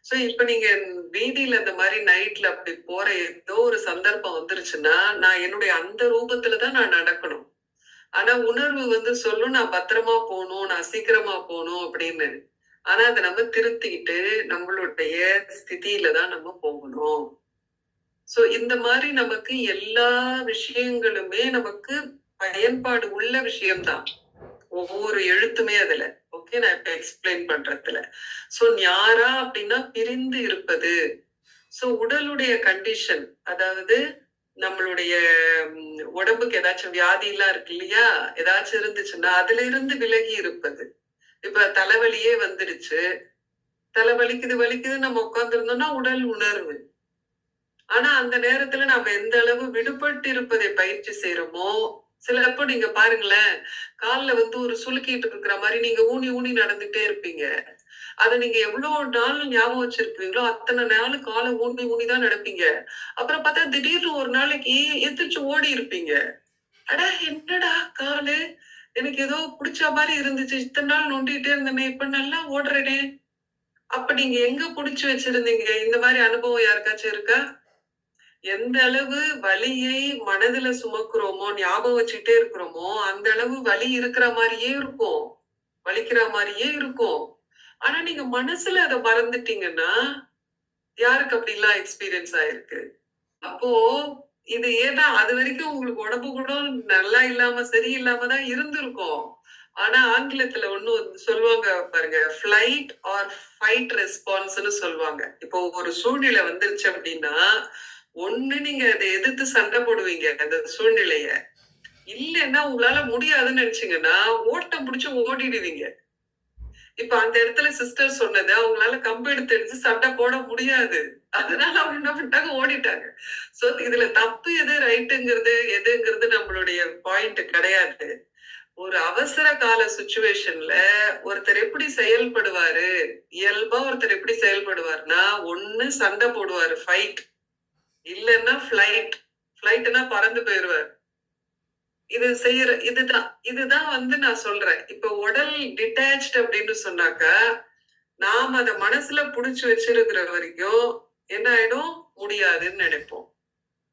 சோ இப்ப நீங்க வீதியில இந்த மாதிரி நைட்ல அப்படி போற ஏதோ ஒரு சந்தர்ப்பம் வந்துருச்சுன்னா, நான் என்னுடைய அந்த ரூபத்துலதான் நான் நடக்கணும். ஆனா உணர்வு வந்து சொல்லும், நான் பத்திரமா போகணும், நான் சீக்கிரமா போகணும் அப்படின்னு. ஆனா அதை நம்ம திருத்திக்கிட்டு நம்மளுடைய ஸ்திதியில தான் நம்ம போகணும். சோ இந்த மாதிரி நமக்கு எல்லா விஷயங்களுமே நமக்கு பயன்பாடு உள்ள விஷயம்தான், ஒவ்வொரு எழுத்துமே அதுல. ஓகே. நான் இப்ப எக்ஸ்பிளைன் பண்றதுல சோ ஞாரா அப்படின்னா பிரிந்து இருப்பது. சோ உடலுடைய கண்டிஷன், அதாவது நம்மளுடைய உடம்புக்கு ஏதாச்சும் வியாதி எல்லாம் இருக்கு இல்லையா, ஏதாச்சும் இருந்துச்சுன்னா அதுல இருந்து விலகி இருப்பது. இப்ப தலைவலியே வந்துடுச்சு, தலை வலிக்குது நம்ம உட்கார்ந்து உடல் உணர்வு. ஆனா அந்த நேரத்துல நாம எந்த அளவு விடுபட்டு இருப்பதை பயிற்சி செய்யறோமோ, சிலப்போ நீங்க பாருங்களேன், கால்ல ஒரு சுளுக்கிட்டு இருக்கிற மாதிரி நீங்க ஊனி ஊனி நடந்துட்டே இருப்பீங்க. அத நீங்க எவ்வளவு நாள் ஞாபகம் வச்சிருப்பீங்களோ அத்தனை நாள் காலை ஊனி ஊனிதான் நடப்பீங்க. அப்புறம் பார்த்தா திடீர்னு ஒரு நாளைக்கு எந்திரிச்சு ஓடி இருப்பீங்க. அட என்னடா காலு, எனக்கு ஏதோ புடிச்ச மாதிரி இருந்துச்சு, இத்தனை நாள் நொண்டிட்டே இருந்தேனே, இப்ப நல்லா ஓடுறேனே. அப்ப நீங்க எங்க புடிச்சு வச்சிருந்தீங்க? இந்த மாதிரி அனுபவம் யாருக்காச்சும் இருக்கா? எந்த அளவு வலியை மனதுல சுமக்குறோமோ, ஞாபகம் வச்சுட்டே இருக்கிறோமோ, அந்த அளவு வலி இருக்கிற மாதிரியே இருக்கும், வலிக்கிற மாதிரியே இருக்கும். ஆனா நீங்க மனசுல அதை மறந்துட்டீங்கன்னா, யாருக்கு அப்படிலாம் எக்ஸ்பீரியன்ஸ் ஆயிருக்கு? அப்போ இது ஏன்னா அது வரைக்கும் உங்களுக்கு உடம்பு கூட நல்லா இல்லாம சரியில்லாம தான் இருந்திருக்கும். ஆனா ஆங்கிலத்துல ஒண்ணு சொல்லுவாங்க பாருங்க, ஃபிளைட் ஆர் ஃபைட் ரெஸ்பான்ஸ்னு சொல்லுவாங்க. இப்போ ஒரு சூழ்நிலை வந்துருச்சு அப்படின்னா, ஒண்ணு நீங்க அதை எதிர்த்து சண்டை போடுவீங்க அந்த சூழ்நிலைய. இல்லைன்னா உங்களால முடியாதுன்னு நினைச்சீங்கன்னா ஓட்டம் பிடிச்சு ஓடிடுவீங்க. இப்ப அந்த இடத்துல சிஸ்டர் சொன்னது, அவங்களால கம்பு எடுத்து சண்டை போட முடியாது. அதனால அவங்க என்ன பண்ணிட்டாங்க, ஓடிட்டாங்க. சோ இதுல தப்பு எது எதுங்கிறது நம்மளுடைய பாயிண்ட் கிடையாது. ஒரு அவசர கால சுச்சுவேஷன்ல ஒருத்தர் எப்படி செயல்படுவாரு, இயல்பா ஒருத்தர் எப்படி செயல்படுவாருன்னா, ஒண்ணு சண்டை போடுவாரு, ஃபைட். இல்லன்னா ஃபிளைட். ஃபிளைட்னா பறந்து போயிருவாரு. இதுதான் நான் சொல்றேன். இப்ப உடல் டிட்டாச்ட் அப்படின்னு சொன்னாக்கா, நாம அத மனசுல புடிச்சு வச்சிருக்கிற வரைக்கும் என்ன ஆயிடும், முடியாதுன்னு நினைப்போம்.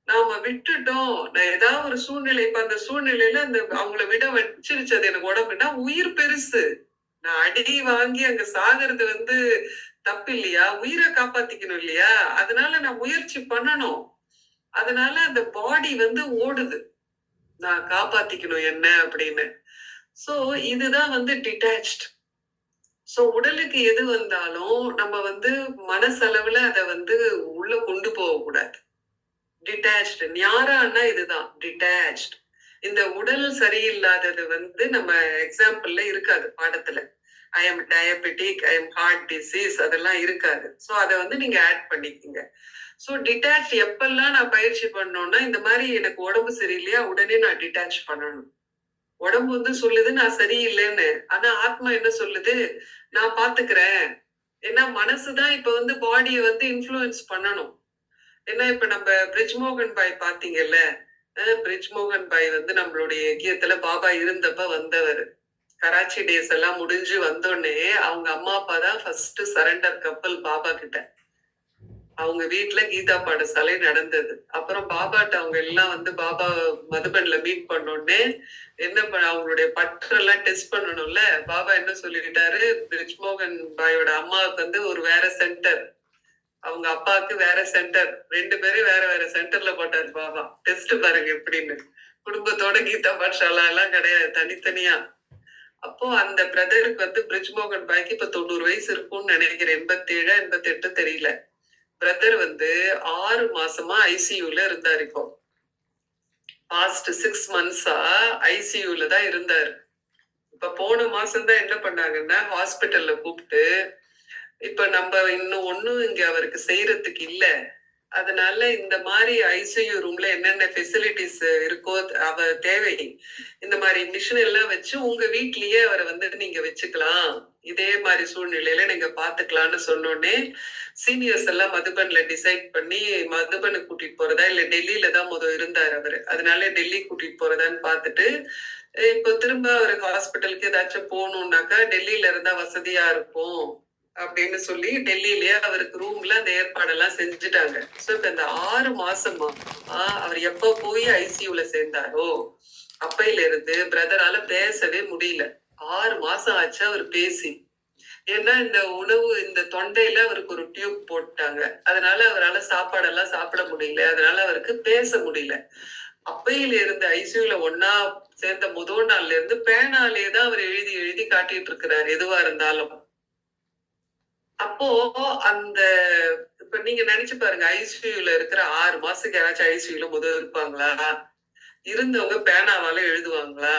நாம விட்டுட்டோம், நான் ஏதாவது ஒரு சூழ்நிலை, இப்ப அந்த சூழ்நிலையில அந்த அவங்கள விட வச்சிருச்சு அது எனக்கு உடம்புனா, உயிர் பெருசு. நான் அடி வாங்கி அங்க சாகிறது தப்பு இல்லையா? உயிரை காப்பாத்திக்கணும் இல்லையா? அதனால நான் முயற்சி பண்ணணும். அதனால அந்த பாடி ஓடுது, நான் காப்பாத்திக்கணும் என்ன அப்படின்னு. சோ இதுதான் டிட்டாச்ட். சோ உடலுக்கு எது வந்தாலும் நம்ம மனசளவுல அத உள்ள கொண்டு போக கூடாது. டிட்டாச்ட் ஞாரான்னா இதுதான் டிட்டாச்ட். இந்த உடல் சரியில்லாதது நம்ம எக்ஸாம்பிள்ல இருக்காது பாடத்துல. I am diabetic, I am heart disease அதெல்லாம் இருக்காது. சோ அதை நீங்க ஆட் பண்ணிக்கீங்க. சோ டிட்டாச் எப்பெல்லாம் நான் பயிற்சி பண்ணோம்னா, இந்த மாதிரி எனக்கு உடம்பு சரியில்லையா, உடனே நான் டிட்டாச் பண்ணணும். உடம்பு சொல்லுது நான் சரியில்லைன்னு, ஆனா ஆத்மா என்ன சொல்லுது, நான் பாத்துக்கிறேன். ஏன்னா மனசுதான் இப்ப பாடியை இன்ஃப்ளூயன்ஸ் பண்ணணும். ஏன்னா இப்ப நம்ம பிரிஜ்மோகன் பாய் பாத்தீங்கல்ல, பிரிஜ்மோகன் பாய் நம்மளுடைய இயக்கியத்துல பாபா இருந்தப்ப வந்தவர். கராச்சி டேஸ் எல்லாம் முடிஞ்சு வந்தோடனே அவங்க அம்மா அப்பா தான் ஃபர்ஸ்ட் சரண்டர் கப்பல் பாபா கிட்ட. அவங்க வீட்டுல கீதா பாடசாலை நடந்தது. அப்புறம் பாபாட்ட அவங்க எல்லாம் பாபா மதுபன்ல மீட் பண்ணோடனே என்ன அவங்களுடைய பற்றெல்லாம் டெஸ்ட் பண்ணணும்ல. பாபா என்ன சொல்லிட்டாரு, பிரிஜ்மோகன் பாயோட அம்மாவுக்கு ஒரு வேற சென்டர், அவங்க அப்பாவுக்கு வேற சென்டர், 2 பேரும் வேற வேற சென்டர்ல போட்டாரு பாபா. டெஸ்ட் பாருங்க எப்படின்னு. குடும்பத்தோட கீதா பாடசாலா எல்லாம் கிடையாது, தனித்தனியா. அப்போ அந்த பிரதருக்கு பிரிஜ்மோகன் பாய்க்கு இப்ப 90 வயசு இருக்கும்னு நினைக்கிறேன், 87 88 தெரியல. பிரதர் 6 மாசமா ஐசியூல இருந்தாரு. இப்போ பாஸ்ட் 6 months-ஆ ஐசியூல தான் இருந்தாரு. இப்ப போன மாசம் தான் என்ன பண்ணாங்கன்னா, ஹாஸ்பிட்டல்ல கூப்பிட்டு, இப்ப நம்ம இன்னும் ஒண்ணும் இங்க அவருக்கு செய்யறதுக்கு இல்ல, அதனால இந்த மாதிரி ஐசியூ ரூம்ல என்னென்ன ஃபெசிலிட்டிஸ் இருக்கோ அவ தேவை, இந்த மாதிரி மிஷின் எல்லாம் வச்சு உங்க வீட்லயே அவரை நீங்க வச்சுக்கலாம், இதே மாதிரி சூழ்நிலையில நீங்க பாத்துக்கலாம்னு சொன்னோடனே சீனியர்ஸ் எல்லாம் மதுபன்ல டிசைட் பண்ணி மதுபனு கூட்டிட்டு போறதா இல்ல டெல்லியில தான் முதல் இருந்தாரு அவரு, அதனால டெல்லி கூட்டிட்டு போறதான்னு பாத்துட்டு, இப்போ திரும்ப அவருக்கு ஹாஸ்பிட்டலுக்கு ஏதாச்சும் போகணும்னாக்கா டெல்லியில இருந்தா வசதியா இருக்கும் அப்படின்னு சொல்லி டெல்லியிலேயே அவருக்கு ரூம்ல அந்த ஏற்பாடெல்லாம் செஞ்சுட்டாங்க. சோ இப்ப இந்த 6 மாசமா அவர் எப்ப போய் ஐசியூல சேர்ந்தாரோ அப்பையில இருந்து பிரதரால பேசவே முடியல. 6 மாசம் ஆச்சு அவர் பேசி. ஏன்னா இந்த உணவு இந்த தொண்டையில அவருக்கு ஒரு டியூப் போட்டாங்க, அதனால அவரால் சாப்பாடெல்லாம் சாப்பிட முடியல, அதனால அவருக்கு பேச முடியல. அப்பையில இருந்து ஐசியூல ஒன்னா சேர்ந்த முதல் நாள்ல இருந்து பேனாலே தான் அவர் எழுதி எழுதி காட்டிட்டு இருக்கிறாரு எதுவா இருந்தாலும். அப்போ அந்த இப்ப நீங்க நினைச்சு பாருங்க, ஐசியூல இருக்கிற 6 மாசத்துக்கு யாராச்சும் ஐசியூல முதல் இருப்பாங்களா? இருந்தவங்க பேனாவால எழுதுவாங்களா?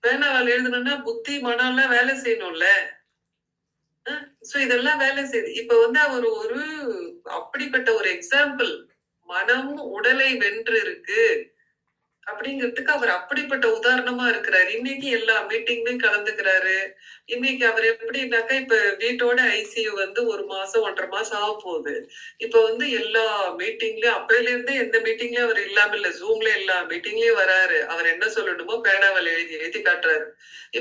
பேனாவால எழுதணும்னா புத்தி மனம் எல்லாம் வேலை செய்யணும்ல. சோ இதெல்லாம் வேலை செய்யுது. இப்ப வந்து அவர் ஒரு அப்படிப்பட்ட ஒரு எக்ஸாம்பிள். மனம் உடலை வென்று இருக்கு அப்படிங்கிறதுக்கு அவர் அப்படிப்பட்ட உதாரணமா இருக்கிறாரு. இன்னைக்கு எல்லா மீட்டிங்லயும் கலந்துக்கிறாரு. இன்னைக்கு அவர் எப்படின்னாக்கா, இப்ப வீட்டோட ஐசியூ வந்து 1 மாசம் 1.5 மாசம் ஆக போகுது. இப்ப வந்து எல்லா மீட்டிங்லயும் அப்பையில இருந்தே எந்த மீட்டிங்லயும் அவர் இல்லாம இல்ல. ஜூம்ல எல்லா மீட்டிங்லயும் வராரு. அவர் என்ன சொல்லணுமோ பேனாவால எழுதி எழுதி காட்டுறாரு.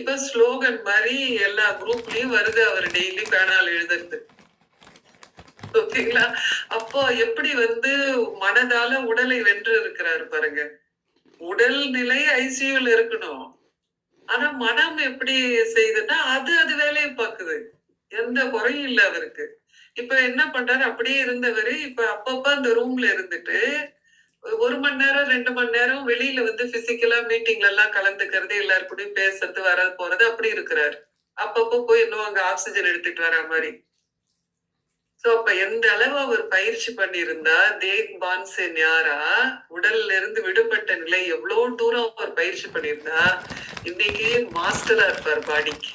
இப்ப ஸ்லோகன் மாதிரி எல்லா குரூப்லயும் வருது, அவர் டெய்லி பேனால எழுதுறது. ஓகேங்களா? அப்போ எப்படி வந்து மனதால உடலை வென்று இருக்கிறாரு பாருங்க. உடல் நிலை ஐசியூல இருக்கணும். ஆனா மனம் எப்படி செய்யுதுன்னா, அது வேலையை பாக்குது. எந்த குறையும் இல்ல அவருக்கு. இப்ப என்ன பண்றாரு, அப்படியே இருந்தவரு இப்ப அப்பப்ப அந்த ரூம்ல இருந்துட்டு 1 மணி நேரம் 2 மணி நேரம் வெளியில வந்து பிசிக்கலா மீட்டிங்ல எல்லாம் கலந்துக்கிறது, எல்லாரு கூடயும் பேசுறது, வர்றது போறது அப்படி இருக்கிறாரு. அப்பப்ப போய் இன்னும் அங்க ஆக்சிஜன் எடுத்துட்டு வர மாதிரி. சோ அப்ப எந்த அளவு அவர் பயிற்சி பண்ணியிருந்தா, தேக் பான்சே ஞாரா உடல்ல இருந்து விடுபட்ட நிலை எவ்வளவு தூரம் அவர் பயிற்சி பண்ணியிருந்தா, இன்னைக்கு மாஸ்டரா இருப்பார் பாடிக்கு.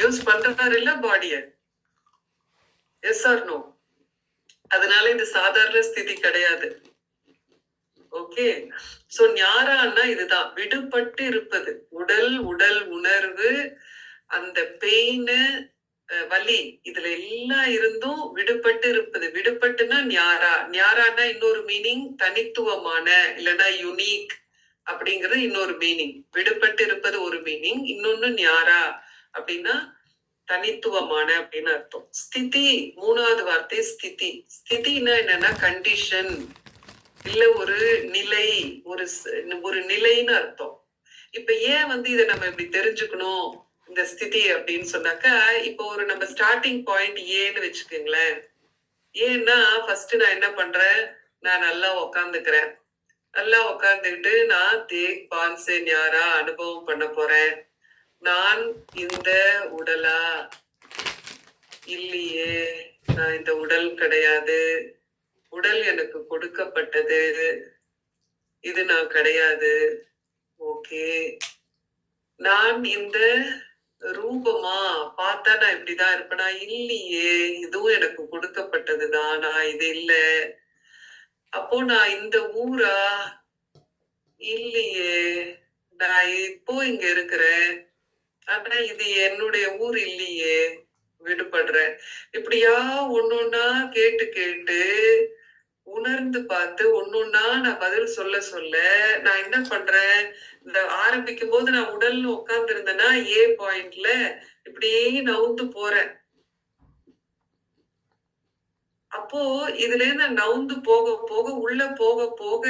யூஸ் பண்றாரு இல்ல பாடிய. Yes or no? அதனால இது சாதாரண ஸ்திதி கிடையாது. ஓகே. சோ ஞாரான்னா இதுதான், விடுபட்டு இருப்பது. உடல் உணர்வு, அந்த பெயின், வலி, இதுல எல்லாம் இருந்தும் விடுபட்டு இருப்பது. விடுபட்டுனா ஞாரா. ஞாரானா இன்னொரு மீனிங் தனித்துவமான, இல்லைன்னா யுனிக் அப்படிங்கிறது இன்னொரு மீனிங். விடுபட்டு இருப்பது ஒரு மீனிங், இன்னொன்னு ஞாரா அப்படின்னா தனித்துவமான அப்படின்னு அர்த்தம். ஸ்திதி, 3வது வார்த்தை ஸ்திதி. ஸ்திதினா என்னன்னா கண்டிஷன், இல்ல ஒரு நிலை, ஒரு நிலைன்னு அர்த்தம். இப்ப ஏன் வந்து இதை நம்ம இப்படி தெரிஞ்சுக்கணும் இந்த ஸ்திதி அப்படின்னு சொன்னாக்கா, இப்போ ஒரு நம்ம ஸ்டார்டிங் பாயிண்ட் ஏன்னு வச்சுக்கோங்களேன். ஏன்னா ஃபர்ஸ்ட் நான் என்ன பண்றேன், நான் நல்லா உக்காந்துக்கிறேன். நல்லா உக்காந்துக்கிட்டு நான் தேக் பான்சே ஞாரா அனுபவம் பண்ண போறேன். நான் இந்த உடலா? இல்லையே, நான் இந்த உடல் கிடையாது. உடல் எனக்கு கொடுக்கப்பட்டது, இது நான் கிடையாது. ஓகே. நான் இந்த ரூபமா? பார்த்தா நான் இப்படிதான் இருப்பேனா? இல்லையே, இதுவும் எனக்கு கொடுக்கப்பட்டதுதான், நான் இது இல்ல. அப்போ நான் இந்த ஊரா? இல்லையே, நான் இப்போ இங்க இருக்கிறேன், ஆனா இது என்னுடைய ஊர் இல்லையே, விடுபடுறேன். இப்படியா ஒன்னொன்னா கேட்டு கேட்டு உணர்ந்து பார்த்து ஒன்னொன்னா நான் பதில் சொல்ல நான் என்ன பண்றேன், இந்த ஆரம்பிக்கும் போது நான் உடல்னு உட்கார்ந்து இருந்தேன்னா ஏ பாயிண்ட்ல இப்படியே நவுந்து போறேன். அப்போ இதுல இருந்து நவுந்து போக போக உள்ள போக போக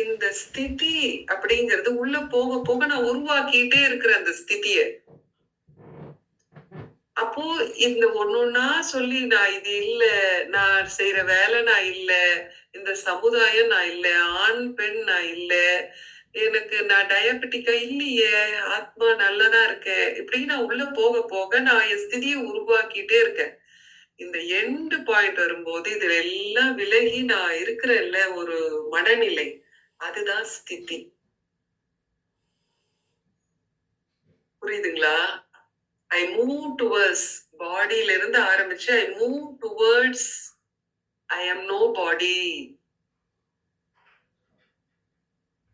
இந்த ஸ்திதி அப்படிங்கிறது உள்ள போக போக நான் உருவாக்கிட்டே இருக்கிறேன் அந்த ஸ்திதிய. அப்போ இந்த ஒன்னொன்னா சொல்லி நான் இது இல்ல, நான் செய்யற வேலை நான் இல்ல, இந்த சமுதாயம் நான் இல்ல, ஆண் பெண் நான் இல்ல, எனக்கு நான் டயபெட்டிக்கா இல்லையே, ஆத்மா நல்லதா இருக்கேன், இப்படி நான் உள்ள போக போக நான் என் ஸ்திதியை உருவாக்கிட்டே இருக்கேன். இந்த எண்ட் பாயிண்ட் வரும்போது இதுல எல்லாம் விலகி நான் இருக்கிறேன்ல ஒரு மனநிலை, அதுதான் ஸ்திதி. புரியுதுங்களா? ஐ மூவ் டுவர்ட்ஸ், பாடியில இருந்து ஆரம்பிச்சு ஐ move towards I am no body.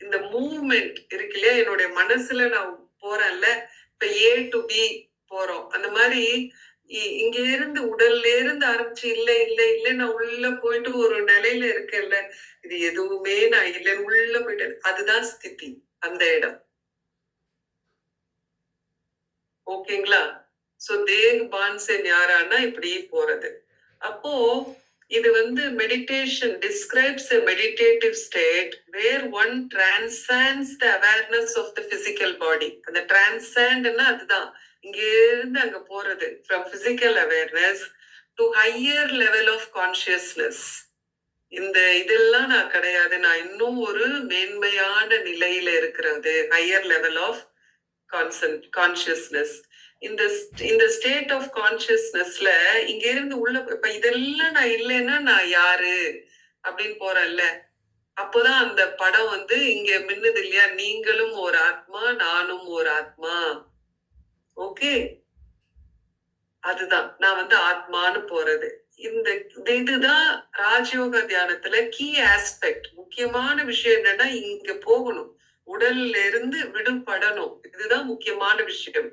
இந்த மூவ்மெண்ட் இருக்கு இல்லையா, என்னுடைய மனசுல நான் போறேன்ல, இப்ப ஏ டு பி போறோம். அந்த மாதிரி இங்க இருந்து உடல்ல இருந்து ஆரம்பிச்சு இல்ல இல்ல இல்ல நான் உள்ள போயிட்டு ஒரு நிலையில இருக்கேன்ல, இது எதுவுமே நான் இல்லைன்னு உள்ள போயிட்டேன், அதுதான் ஸ்திதி, அந்த இடம். ஓகேங்களா? சோ தேக் பான்சே ஞாரான்னா இப்படி போறது. அப்போ இது வந்து meditation describes a meditative state where one transcends the awareness of the physical body. அந்த transcendனா அதுதான், இங்க இருந்து அங்க போறது, from physical awareness to higher level of consciousness. இந்த இதெல்லாம் நான் கிடையாது, நான் இன்னும் ஒரு மேன்மையான நிலையில இருக்கிறது, higher level of கான்சியஸ்னஸ். இந்த ஸ்டேட் ஆஃப் கான்சியஸ்னஸ்ல இங்க இருந்து உள்ள இப்ப இதெல்லாம் நான் இல்லைன்னா நான் யாரு அப்படின்னு போறேன்ல, அப்போதான் அந்த படம் வந்து இங்க மின்னுது இல்லையா, நீங்களும் ஒரு ஆத்மா நானும் ஒரு ஆத்மா. ஓகே, அதுதான் நான் வந்து ஆத்மான்னு போறது. இந்த இதுதான் ராஜயோக தியானத்துல கீ ஆஸ்பெக்ட். முக்கியமான விஷயம் என்னன்னா இங்க போகணும், உடல்ல இருந்து விடுபடணும். இதுதான் முக்கியமான விஷயம்.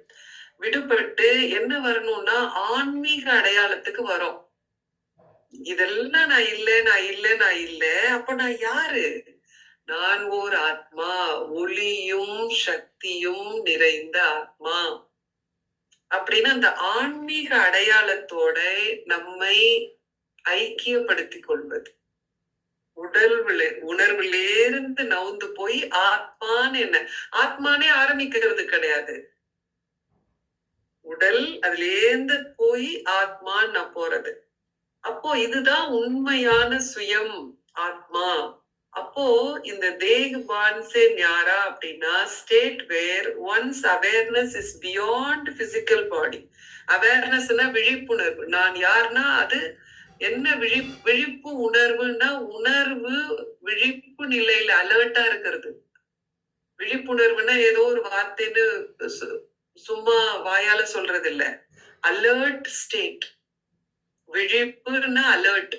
விடுபட்டு என்ன வரணும்னா ஆன்மீக அடையாளத்துக்கு வரும். இதெல்லாம் நான் இல்ல. அப்ப நான் யாரு? நான் ஓர் ஆத்மா, ஒளியும் சக்தியும் நிறைந்த ஆத்மா அப்படின்னு அந்த ஆன்மீக அடையாளத்தோட நம்மை ஐக்கியப்படுத்திக் கொள்வது. உணர்விலிருந்து நவுந்து போய் ஆத்மான்னு என்ன, ஆத்மானே ஆரம்பிக்கிறது கிடையாது. உடல் அதுலேருந்து போய் ஆத்மான்னு நான் போறது. அப்போ இதுதான் உண்மையான சுயம் ஆத்மா. அப்போ இந்த தேக்பான் சே ஞாரா அப்படின்னா state where one's awareness is beyond physical body. அவேர்னஸ்னா விழிப்புணர்வு. நான் யாருன்னா அது என்ன விழிப்பு உணர்வுன்னா உணர்வு விழிப்பு நிலையில அலர்ட்டா இருக்கிறது. விழிப்புணர்வுன்னா ஏதோ ஒரு வார்த்தைன்னு சும்மா வாயால சொல்றது இல்ல. Alert state. விழிப்புன்னா அலர்ட்.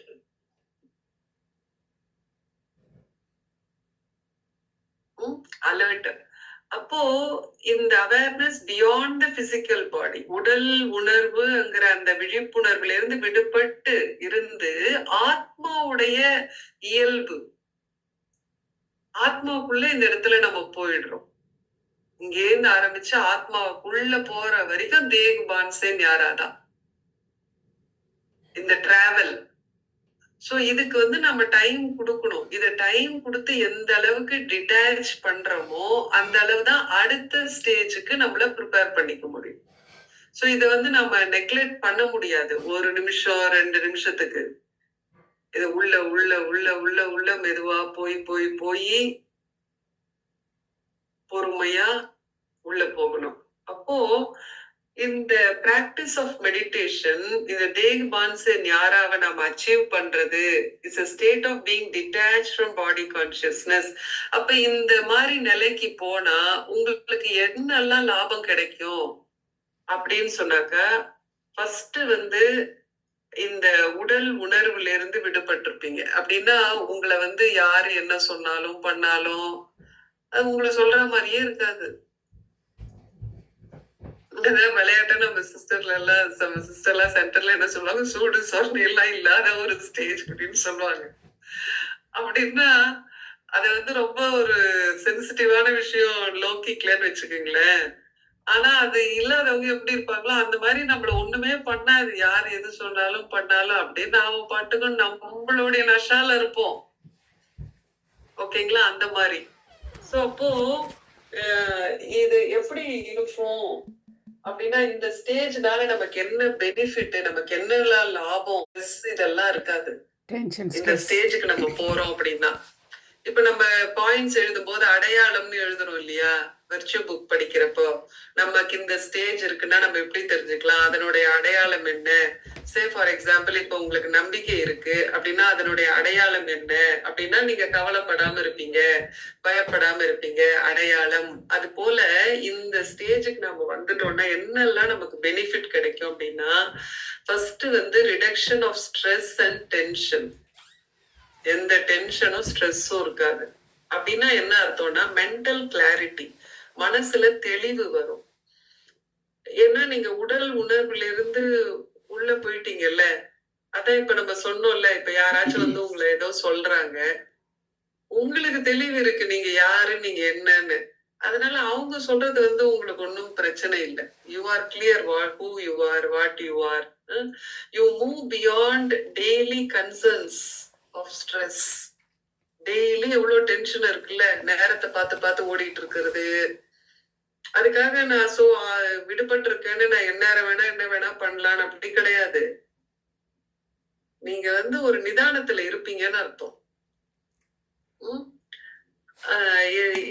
அலர்ட். அப்போ இந்த awareness beyond the physical body, உடல் உணர்வுங்கிற அந்த விழிப்புணர்வுல இருந்து விடுபட்டு இருந்து ஆத்மாவுடைய இயல்பு, ஆத்மாவுக்குள்ள இந்த இடத்துல நம்ம போயிடுறோம். இங்க இருந்து ஆரம்பிச்சு ஆத்மாவுக்குள்ள போற வரைக்கும் தேக்பான் சே ஞாராதான் இந்த டிராவல். சோ இதுக்கு வந்து நம்ம டைம் கொடுக்கணும். இத டைம் கொடுத்து எந்த அளவுக்கு டிட்டாச் பண்றோமோ அந்த அளவு தான் அடுத்த ஸ்டேஜுக்கு நம்மள ப்ரிப்பேர் பண்ணிக்க முடியும். சோ இத வந்து நம்ம நெக்லெக்ட் பண்ண முடியாது. 1 நிமிஷம் 2 நிமிஷத்துக்கு இது உள்ள உள்ள உள்ள உள்ள உள்ள மெதுவா போய் போய் போய் பொறுமையா உள்ள போகணும். அப்போ இந்த பிராக்டிஸ் ஆஃப் மெடிடேஷன், இந்த தேக்பான் சே ஞாராவை நம்ம அச்சீவ் பண்றது is a state of being detached from body consciousness. அப்ப இந்த மாதிரி நிலைக்கு போனா உங்களுக்கு என்னெல்லாம் லாபம் கிடைக்கும் அப்படின்னு சொன்னாக்க, ஃபர்ஸ்ட் வந்து இந்த உடல் உணர்வுல இருந்து விடுபட்டிருப்பீங்க. அப்படின்னா உங்களை வந்து யாரு என்ன சொன்னாலும் பண்ணாலும் அது உங்களை சொல்ற மாதிரியே இருக்காது. விளையாட்டு நம்ம சிஸ்டர்லாம் சென்டர்ல என்ன சொல்லுவாங்க, சூடு சொர்ணி எல்லாம் இல்லாத ஒரு ஸ்டேஜ் அப்படின்னு சொல்லுவாங்க. அப்படின்னா அது வந்து ரொம்ப ஒரு சென்சிட்டிவான விஷயம் லௌகிக்லன்னு வச்சுக்கோங்களேன். ஆனா அது இல்லாதவங்க எப்படி இருப்பாங்களோ அந்த மாதிரி நம்மள ஒண்ணுமே பண்ணாது, யார் எது சொன்னாலும் பண்ணாலும் அப்படியே நாம பாட்டுக்கும் நம்மளுடைய நஷால இருப்போம். ஓகேங்களா, அந்த மாதிரி. சோ அப்போ இது எப்படி இருக்கும் அப்படின்னா இந்த ஸ்டேஜ்னால நமக்கு என்ன பெனிஃபிட், நமக்கு என்னெல்லாம் லாபம், இதெல்லாம் இருக்காது. இந்த ஸ்டேஜுக்கு நம்ம போறோம் அப்படின்னா இப்ப நம்ம பாயிண்ட்ஸ் எழுதும் போது அடையாளம்னு எழுதுறோம் இல்லையா, வெர்ச்சுவல் புக் படிக்கிறப்போ நமக்கு இந்த ஸ்டேஜ் இருக்குன்னா நம்ம எப்படி தெரிஞ்சுக்கலாம், அதனுடைய அடையாளம் என்ன. சே ஃபார் எக்ஸாம்பிள் இப்ப உங்களுக்கு நம்பிக்கை இருக்கு அப்படின்னா அதனுடைய அடையாளம் என்ன அப்படின்னா நீங்க கவலைப்படாம இருப்பீங்க, பயப்படாம இருப்பீங்க, அடையாளம். அது போல இந்த ஸ்டேஜுக்கு நம்ம வந்துட்டோம்னா என்னெல்லாம் நமக்கு பெனிஃபிட் கிடைக்கும் அப்படின்னா, ஃபர்ஸ்ட் வந்து reduction of stress and tension. எந்த டென்ஷனும் ஸ்ட்ரெஸ்ஸும் இருக்காது. அப்படின்னா என்ன அர்த்தம்னா மென்டல் கிளாரிட்டி, மனசுல தெளிவு வரும். ஏன்னா நீங்க உடல் உணர்வுல இருந்து உள்ள போயிட்டீங்கல்ல. அதான் இப்ப நம்ம சொன்னோம்ல, இப்ப யாராச்சும் வந்து உங்களை ஏதோ சொல்றாங்க, உங்களுக்கு தெளிவு இருக்கு நீங்க யாரு நீங்க என்னன்னு. அதனால அவங்க சொல்றது வந்து உங்களுக்கு ஒன்றும் பிரச்சனை இல்லை. You are clear who you are, what you are. You move beyond daily concerns of stress. Daily எவ்வளவு டென்ஷன் இருக்குல்ல, நேரத்தை பார்த்து பார்த்து ஓடிட்டு இருக்கிறது. அதுக்காக நான் விடுபட்டு இருக்கேன்னு நான் என்ன வேணா பண்ணலான்னு அப்படி கிடையாது. நீங்க வந்து ஒரு நிதானத்துல இருப்பீங்கன்னு அர்த்தம்.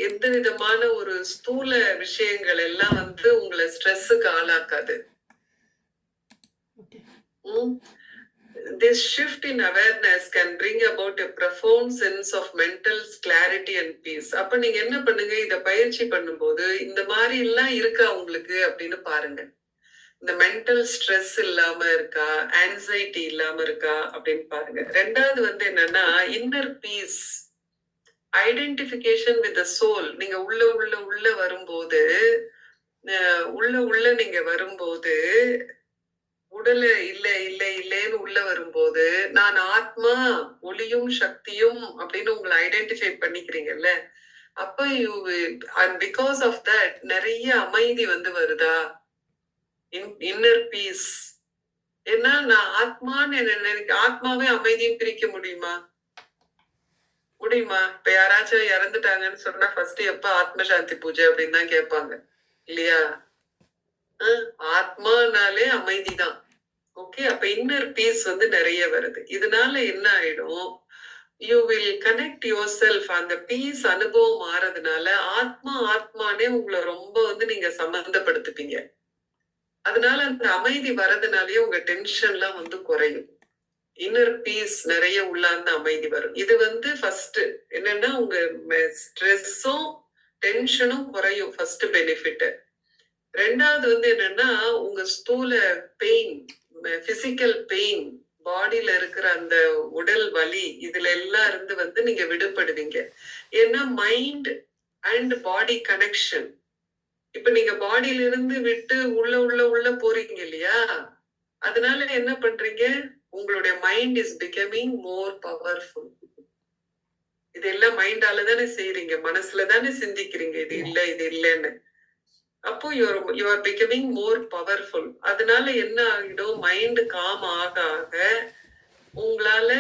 எந்த விதமான ஒரு ஸ்தூல விஷயங்கள் எல்லாம் வந்து உங்களை ஸ்ட்ரெஸ்ஸுக்கு ஆளாக்காது. This shift in awareness can bring about a profound sense of mental clarity and peace. அப்ப நீங்க என்ன பண்ணுங்க, இத பயிற்சி பண்ணும்போது இந்த மாதிரி எல்லாம் இருக்கா உங்களுக்கு அப்படின்னு பாருங்க. இந்த மென்டல் ஸ்ட்ரெஸ் இல்லாம இருக்கா, ஆன்சைட்டி இல்லாம இருக்கா அப்படின்னு பாருங்க. ரெண்டாவது வந்து என்னன்னா inner peace, identification with the soul. நீங்க உள்ள வரும்போது நீங்க வரும்போது உடல இல்லைன்னு உள்ள வரும்போது நான் ஆத்மா, ஒளியும் சக்தியும் அப்படின்னு உங்களை ஐடென்டிஃபை பண்ணிக்கிறீங்கல்ல, அப்ப பிகாஸ் ஆஃப் தட் நிறைய அமைதி வந்து வருதா, இன்னர் பீஸ். ஏன்னா நான் ஆத்மான்னு எனக்கு ஆத்மாவே அமைதியும் பிரிக்க முடியுமா? இப்ப யாராச்சும் இறந்துட்டாங்கன்னு சொன்னா ஃபர்ஸ்ட் எப்ப ஆத்ம சாந்தி பூஜை அப்படின்னு தான் கேட்பாங்க இல்லையா? ஆத்மானாலே அமைதிதான். ஓகே, அப்ப இன்னர் பீஸ் வந்து நிறைய வருது. இதனால என்ன ஆயிடும், you will connect your self. அந்த பீஸ் அனுபவம் மாறதுனால ஆத்மானே உங்களை ரொம்ப வந்து நீங்க சம்பந்தப்படுத்திப்பீங்க. அதனால அந்த அமைதி வரதுனாலயே உங்க டென்ஷன்லாம் வந்து குறையும். இன்னர் பீஸ் நிறைய உள்ள அந்த அமைதி வரும். இது வந்து ஃபர்ஸ்ட் என்னன்னா உங்க ஸ்ட்ரெஸ்ஸும் டென்ஷனும் குறையும், ஃபர்ஸ்ட் பெனிஃபிட். ரெண்டாவது வந்து என்னன்னா உங்க ஸ்தூல பெயின், பிசிக்கல் பெயின், பாடியில இருக்கிற அந்த உடல் வலி, இதுல எல்லாம் இருந்து வந்து நீங்க விடுபடுவீங்க. ஏன்னா மைண்ட் அண்ட் பாடி கனெக்ஷன். இப்ப நீங்க பாடியில இருந்து விட்டு உள்ள போறீங்க இல்லையா, அதனால என்ன பண்றீங்க, உங்களுடைய mind is becoming more powerful. இதெல்லாம் மைண்டால தானே செய்யறீங்க, மனசுல தானே சிந்திக்கிறீங்க இது இல்லைன்னு. அப்போ you are becoming more powerful. அதனால என்ன ஆகிடும், மைண்ட் காம் ஆக ஆக உங்களால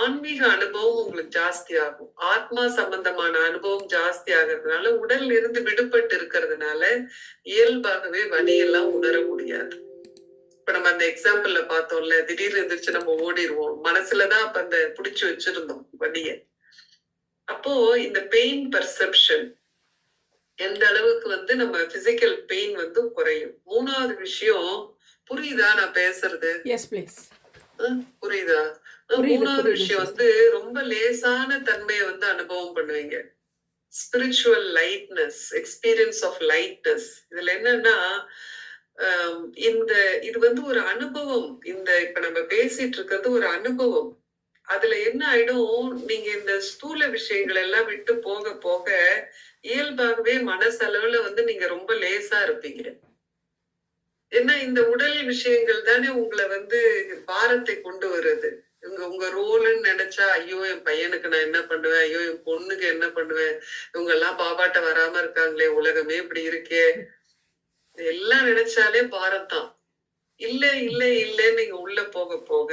ஆன்மீக அனுபவம் உங்களுக்கு ஜாஸ்தி ஆகும். ஆத்மா சம்பந்தமான அனுபவம் ஜாஸ்தி ஆகிறதுனால உடல்ல இருந்து விடுபட்டு இருக்கிறதுனால இயல்பாகவே வலியெல்லாம் உணர முடியாது. இப்ப நம்ம அந்த எக்ஸாம்பிள்ல பார்த்தோம்ல, திடீர்னு எந்திரிச்சு நம்ம ஓடிடுவோம், மனசுலதான் அப்ப அந்த புடிச்சு வச்சிருந்தோம் வலிய. அப்போ இந்த பெயின் பர்செப்ஷன் எந்த அளவுக்கு வந்து நம்ம பிசிக்கல் பெயின் வந்து குறையும். மூணாவது விஷயம், புரியுதா நான் பேசுறது? புரியுதா? மூணாவது விஷயம் வந்து ரொம்ப லேசான தன்மையை வந்து அனுபவம் பண்ணுவீங்க. Spiritual lightness, experience of lightness. இதுல என்னன்னா இது வந்து ஒரு அனுபவம். இப்ப நம்ம பேசிட்டு இருக்கிறது ஒரு அனுபவம். அதுல என்ன ஆயிடும், நீங்க இந்த ஸ்தூல விஷயங்கள் எல்லாம் விட்டு போக போக இயல்பாகவே மனசளவுல வந்து நீங்க ரொம்ப லேசா இருப்பீங்க. ஏன்னா இந்த உடல் விஷயங்கள் தானே உங்களை வந்து பாரத்தை கொண்டு வருது. உங்க ரோல்னு நினைச்சா, ஐயோ என் பையனுக்கு நான் என்ன பண்ணுவேன், ஐயோ என் பொண்ணுக்கு என்ன பண்ணுவேன், இவங்க எல்லாம் பாபாட்ட வராம இருக்காங்களே, உலகமே இப்படி இருக்கே, எல்லாம் நினைச்சாலே பாரத்தான். இல்ல நீங்க உள்ள போக போக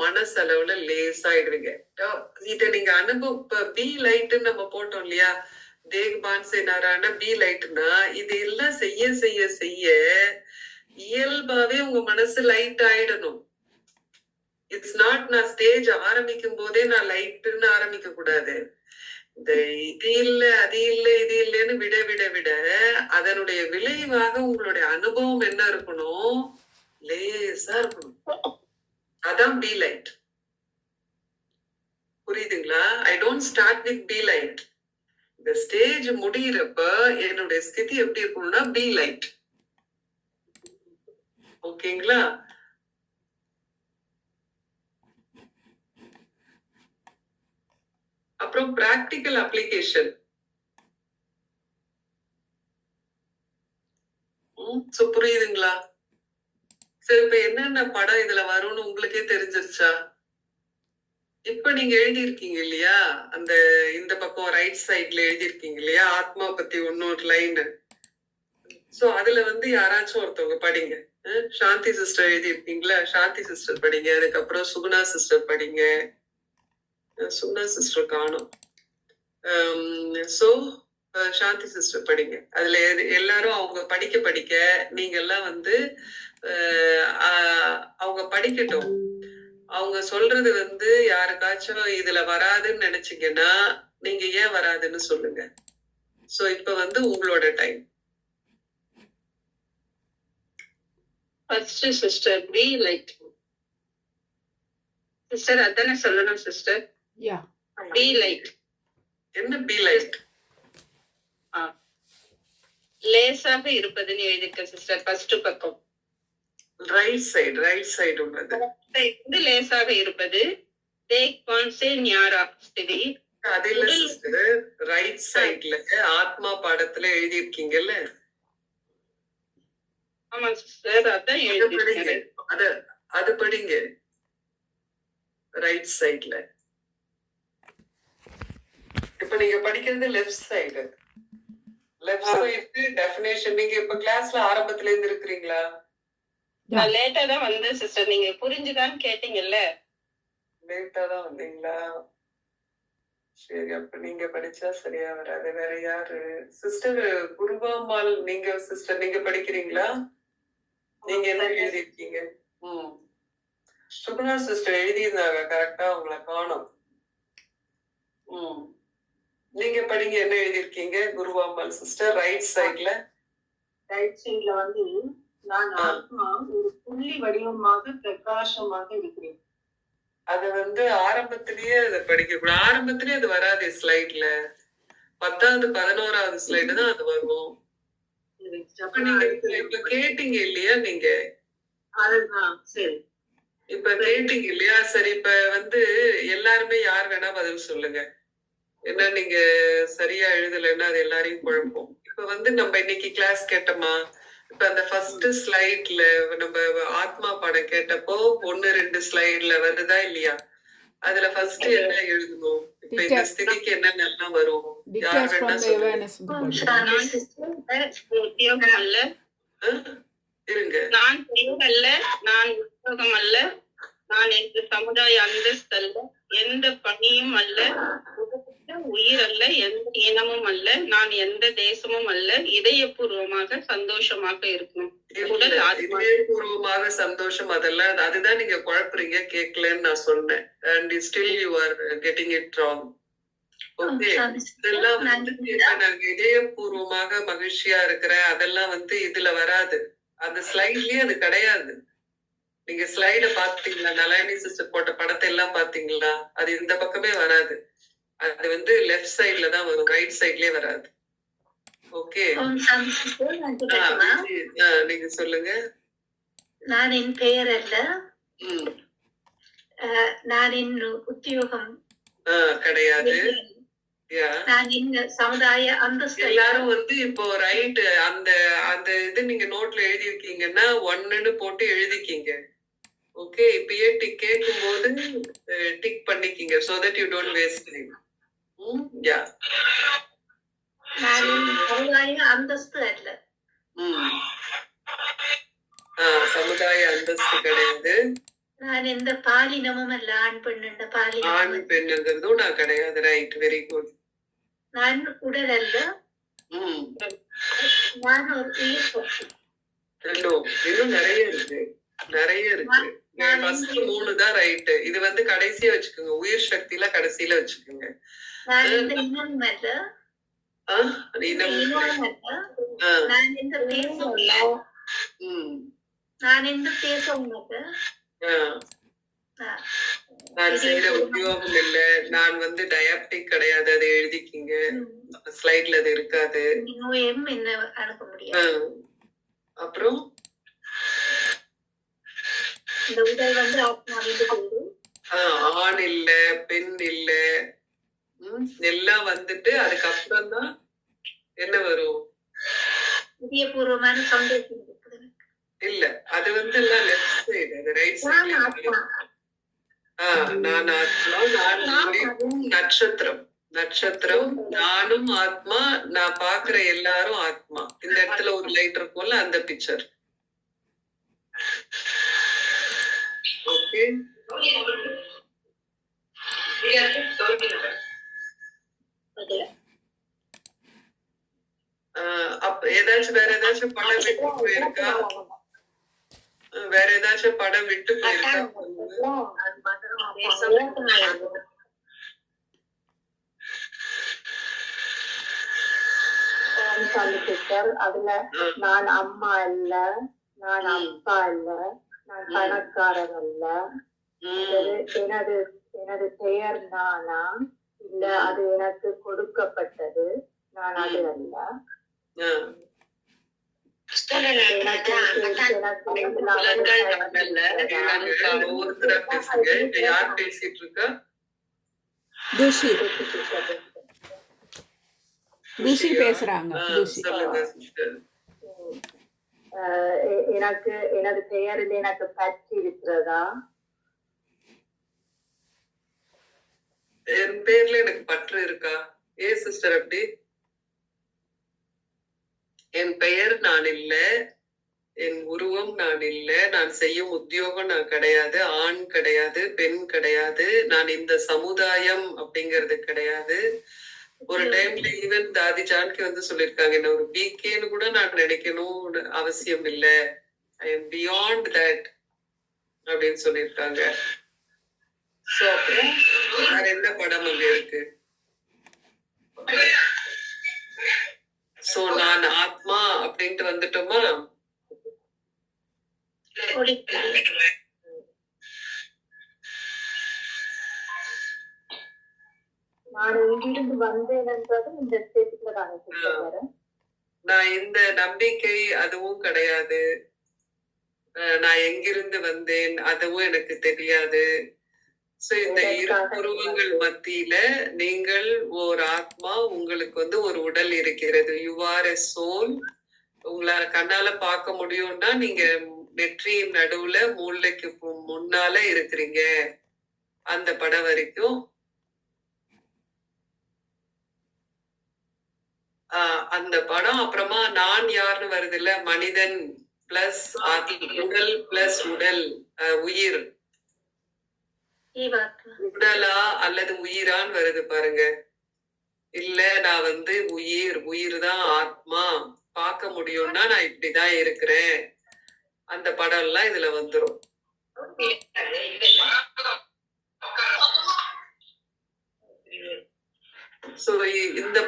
மனசளவுல லேசாயிடுவீங்க. இத நீங்க அனுபவம் பி லைட்ன்னு நம்ம போட்டோம் இல்லையா, தேக்பான் சேனாரான பி லைட்னா, இது எல்லாம் செய்ய செய்ய செய்ய இயல்பாவே உங்க மனசு லைட் ஆயிடணும். இட்ஸ் நாட் நான் ஸ்டேஜ் ஆரம்பிக்கும் போதே நான் லைட்ன்னு ஆரம்பிக்க கூடாது. இந்த இது இல்ல அது இல்ல இது இல்லைன்னு விட விட விட அதனுடைய விளைவாக உங்களுடைய அனுபவம் என்ன இருக்கணும், லேசா இருக்கணும். அதான் பி லைட். புரியுதுங்களா? I don't start with be light. இந்த ஸ்டேஜ் முடியிறப்ப என்னுடைய ஸ்திதி எப்படி இருக்கணும்னா பி லைட். ஓகேங்களா? அப்புறம் பிராக்டிக்கல் அப்ளிகேஷன். புரியுதுங்களா? சரி, இப்ப என்னென்ன படம் இதுல வரும்னு உங்களுக்கே தெரிஞ்சிருச்சா? இப்ப நீங்க எழுதியிருக்கீங்க இல்லையா, அந்த இந்த பக்கம் ரைட் சைட்ல எழுதியிருக்கீங்க இல்லையா, ஆத்மா பத்தி இன்னொரு லைன். சோ அதுல வந்து யாராச்சும் ஒருத்தவங்க படிங்க. சாந்தி சிஸ்டர் எழுதியிருக்கீங்களா, சாந்தி சிஸ்டர் படிங்க. அதுக்கப்புறம் சுகுணா சிஸ்டர் படிங்க. சுகுணா சிஸ்டர் காணும். சோ சாந்தி சிஸ்டர் படிங்க. அதுல எல்லாரும் அவங்க படிக்க படிக்க நீங்க எல்லாம் வந்து அவங்க படிக்கட்டும். அவங்க சொல்றது வந்து யாருக்காச்சும் இதுல வராதுன்னு நினைச்சீங்கன்னா நீங்க ஏன் வராதுன்னு சொல்லுங்க. சோ இப்ப வந்து உங்களோட time. First sister be light. Sister அதானே சொல்லணும் சிஸ்டர். Yeah be light. என்ன பி லைட்? லேசாக இருப்பதுன்னு எழுதிருக்க சிஸ்டர் ஃபர்ஸ்ட் பக்கம். ரைட் சைடு உள்ளது. வந்து லேசாக இருப்பது. டேக் பான்சே ஞாரா ஸ்திதி. அது இல்ல சிஸ்டர், ரைட் சைடுல ஆத்மா பாடத்துல எழுதி இருக்கீங்கல்ல. ஆமா சிஸ்டர் அதான் எழுதிருக்கேன். அது படிங்க ரைட் சைடுல. இப்ப நீங்க படிக்கிறது left side. Left side definition. நீங்க இப்ப கிளாஸ்ல ஆரம்பத்துல இருந்து இருக்கிறீங்களா? நான் லேட்டா தான் வந்தேன் சிஸ்டர். நீங்க புரிஞ்சுதான்னு கேட்டீங்கல்ல. லேட்டா தான் வந்தீங்களா? சரி, அப்ப நீங்க படிச்சா சரியா வராது. வேற யாரு? சிஸ்டர் குருவாம்மாள், நீங்க சிஸ்டர் நீங்க படிக்கிறீங்களா? நீங்க என்ன எழுதிருக்கீங்க? சுகுணா சிஸ்டர் எழுதியிருந்தாங்க கரெக்டா, உங்களை காணோம். நீங்க படிங்க, என்ன எழுதிருக்கீங்க? குருவாம்பாள் சிஸ்டர் ரைட் சைட்ல. ரைட் சைட்ல வந்து நான் ஆத்மா ஒரு புள்ளி வடிவமாக பிரகாசமாக இருக்கிறேன். அத வந்து ஆரம்பத்திலேயே அதை படிக்க கூடாது. ஆரம்பத்திலேயே அது வராது ஸ்லைட்ல. 10வது 11வது ஸ்லைடு தான் அது வரும். நீங்க இப்ப கேட்டீங்க இல்லையா? நீங்க அதுதான் சரி. இப்ப கேட்டீங்க இல்லையா? சரி, இப்ப வந்து எல்லாருமே யார் வேணா பதில் சொல்லுங்க. என்ன நீங்க சரியா எழுதலைன்னா அது எல்லாரையும் குழப்பம். இப்ப வந்து நம்ம இன்னைக்கு கிளாஸ் கேட்டோமா? இப்ப அந்த ஃபர்ஸ்ட் ஸ்லைட்ல நம்ம ஆத்மா படம் கேட்டப்போ 1-2 ஸ்லைட்ல வருதா இல்லையா? அதுல ஃபர்ஸ்ட் என்ன எழுதணும்? இப்ப இந்த ஸ்திதிக்கு என்னென்னலாம் வரும்? யார் வேணா சொல்லுங்க. இருங்க. நான் பெயர் அல்ல, நான் உத்தியோகம் அல்ல, நான் எந்த சமுதாய அந்தஸ்து அல்ல, எந்த பணியும் அல்ல, உயிர் அல்ல, எந்த இனமும் அல்ல, நான் எந்த தேசமும் அல்ல. இதயபூர்வமாக சந்தோஷமாக இருக்கணும். இதயபூர்வமாக சந்தோஷம், அதெல்லாம் அதுதான் நீங்க குழப்பறீங்க, கேட்கலன்னு நான் சொன்னேன். And still you are getting it wrong. Okay, இதெல்லாம் வந்து நாங்க இதயபூர்வமாக மகிழ்ச்சியா இருக்கிறேன் அதெல்லாம் வந்து இதுல வராது. அந்த ஸ்லைட்லயே அது கிடையாது. நீங்க ஸ்லைட பாத்தீங்களா? நலாயினி சிஸ்டர் போட்ட படத்தை எல்லாம் பாத்தீங்களா? அது இந்த பக்கமே வராது. அது வந்து லெஃப்ட் சைட்ல தான் வரும், ரைட் சைட்லயே வராது. ஓகே, நீங்க சொல்லுங்க. நான் என் பெயர் அல்ல, நான் என் உத்தியோகம் கிடையாது. நான் என்ன சமுதாய அந்தஸ்து. எல்லாரும் வந்து இப்போ ரைட் அந்த அந்த இது நீங்க நோட்ல எழுதி இருக்கீங்கன்னா 1ன்னு போட்டு எழுதிக்கீங்க. ஓகே, இப்பயே டிக் கேட்கும் போது டிக் பண்ணிக்கீங்க so that you don't waste time. Yeah, நான் சமுதாய அந்தஸ்து அல்ல. சமுதாய அந்தஸ்து கிடையாது. நான் எந்த பாலினமும் அல்ல, ஆண் பெண் பாலினம். ஆண் பெண்ணுங்கிறதும் நான் கிடையாது. Right, very good. நான் உடல் அல்ல, நான் ஒரு உயிர் சக்தி. இன்னும் நிறைய இருக்கு, நிறைய இருக்கு. ஃபர்ஸ்ட் 3 தான் ரைட். இது வந்து கடைசியா வச்சுக்கோங்க, உயிர் சக்தியில கடைசியில வச்சுக்கோங்க. நான் இந்த இனம் அல்ல, நான் இந்த தேசம் அல்ல, நான் இந்த தேசம் அல்ல, நான் செய்யற உத்தியோகம் இல்ல, நான் வந்து டயாபெட்டிக் கிடையாது. அதை எழுதிக்கிங்க, ஸ்லைட்ல அது இருக்காது. என்ன அனுப்ப முடியாது. அப்புறம் இந்த உடல் வந்து ஆத்மாவிலிருந்து ஆண் இல்ல, பெண் இல்ல, எல்லாம் வந்துட்டு அதுக்கப்புறம் தான் என்ன வரும்? இதயபூர்வமான சந்தோஷம் இல்ல, அது வந்து எல்லாம் லெஃப்ட் சைடு, அது ரைட் சைடுல. நான் ஆத்மா, நான் நட்சத்திரம், நட்சத்திரம், நானும் ஆத்மா, நான் பாக்குற எல்லாரும் ஆத்மா. இந்த இடத்துல ஒரு லைட் இருக்கும்ல, அந்த பிக்சர். ஓகே, அப்ப ஏதாச்சும் வேற ஏதாச்சும் படம் விட்டு போயிருக்கா? வேற ஏதாச்சும் படம் விட்டு போயிருக்கா? சிஸ்டர் அதுல நான் அம்மா இல்ல, நான் அப்பா இல்ல, நான் பணக்காரர் அல்ல, எனது எனது பெயர் நானா இல்ல அது எனக்கு கொடுக்கப்பட்டது, நான் அது அல்ல. யார் பேசிட்டு இருக்கா? துஷி பேசுறாங்க. சொல்லுங்க சிஸ்டர். எனக்கு எனது பெயரில் எனக்கு பற்றி இருக்கிறதா? என் பேர்ல எனக்கு பற்று இருக்கா? ஏன் சிஸ்டர் அப்படி? என் பெயர் நான் இல்ல, என் உருவம் நான் இல்ல, நான் செய்யும் உத்தியோகம் நான் கிடையாது, ஆண் கிடையாது, பெண் கிடையாது, நான் இந்த சமுதாயம் அப்படிங்கிறது கிடையாது. ஒரு டைம்ல ஈவன் தாதி ஜான்கி வந்து சொல்லிருக்காங்க, என்ன ஒரு பிகேன்னு கூட நான் நினைக்கணும்னு அவசியம் இல்ல, ஐ எம் பியாண்ட் தட் அப்படின்னு சொல்லியிருக்காங்க. சோ அப்புறம் வேற என்ன படம் அங்க இருக்கு? சோ நான் ஆத்மா அப்படின்ட்டு வந்துட்டோமா? நான் எங்கிருந்து வந்தேன் என்றது இந்த ஸ்டேஜ்ல தானே. நான் இந்த நம்பிக்கை அதுவும் கிடையாது, நான் எங்கிருந்து வந்தேன் அதுவும் எனக்கு தெரியாது. சோ இந்த இரு உருவங்கள் மத்தியில நீங்கள் ஒரு ஆத்மா, உங்களுக்கு வந்து ஒரு உடல் இருக்கிறது. You are a soul. உங்களால கண்ணால பார்க்க முடியும்னா நீங்க நெற்றியின் நடுவுல மூளைக்கு முன்னால இருக்கிறீங்க. அந்த படம் வரைக்கும் அந்த படம். அப்புறமா நான் யாருன்னு வருது இல்ல, மனிதன் பிளஸ் உடல் பிளஸ் உடல், உயிர். உடலா அல்லது உயிரான்னு வருது பாருங்க. இல்ல நான் வந்து உயிர் தான் ஆத்மா, பார்க்க முடியும்னா நான் இப்படிதான் இருக்கிறேன். அந்த படம் எல்லாம் இதுல வந்துரும். சோ இந்த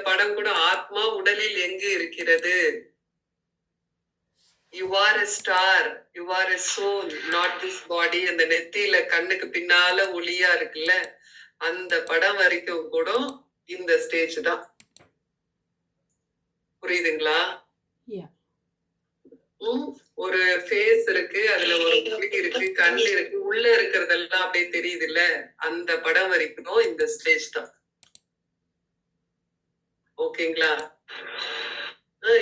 படம் கூட ஆத்மா உடலில் எங்கு இருக்கிறது? You are a star, you are a soul, not this body. அந்த நெத்தியில கண்ணுக்கு பின்னால ஒளியா இருக்குல்ல, அந்த படம் வரைக்கும் கூட இந்த ஸ்டேஜ் தான். புரியுதுங்களா? ஒரு ஃபேஸ் இருக்கு, அதுல ஒரு மொழி இருக்கு, கண் இருக்கு, உள்ள இருக்கிறதெல்லாம் அப்படியே தெரியுது இல்ல, அந்த படம் வரைக்கும் இந்த ஸ்டேஜ் தான். ஓகேங்களா?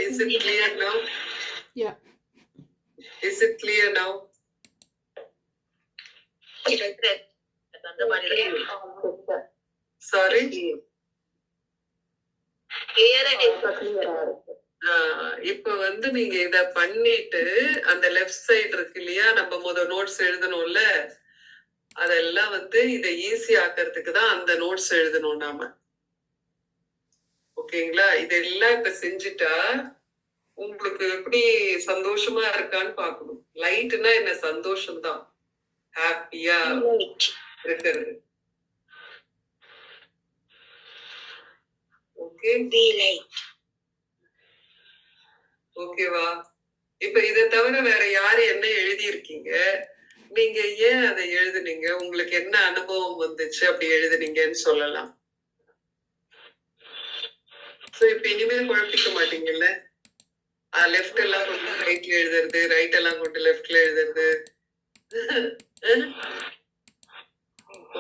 Is it clear now? Yeah. Is it clear now? Sorry? இப்ப வந்து நீங்க இத பண்ணிட்டு அந்த லெஃப்ட் சைடு இருக்கு இல்லையா, நம்ம நோட்ஸ் எழுதணும்ல, அதெல்லாம் வந்து இதை ஈஸி ஆக்கிறதுக்கு தான் அந்த நோட்ஸ் எழுதணும் நாம. ஓகேங்களா? இதெல்லாம் இப்ப செஞ்சுட்டா உங்களுக்கு எப்படி சந்தோஷமா இருக்கான்னு பாக்கணும். லைட்னா என்ன? சந்தோஷம் தான், ஹாப்பியா இருக்கிறது. ஓகே, ஓகேவா? இப்ப இதை தவிர வேற யாரு என்ன எழுதி இருக்கீங்க? நீங்க ஏன் அதை எழுதுனீங்க? உங்களுக்கு என்ன அனுபவம் வந்துச்சு அப்படி எழுதுனீங்கன்னு சொல்லலாம். சோ இப்ப இனிமேல் குழப்பிக்க மாட்டீங்கல்ல? லெஃப்ட் எல்லாம் கொண்டு ரைட்ல எழுதுறது, ரைட் எல்லாம் கொண்டு லெஃப்ட்ல எழுதுறது.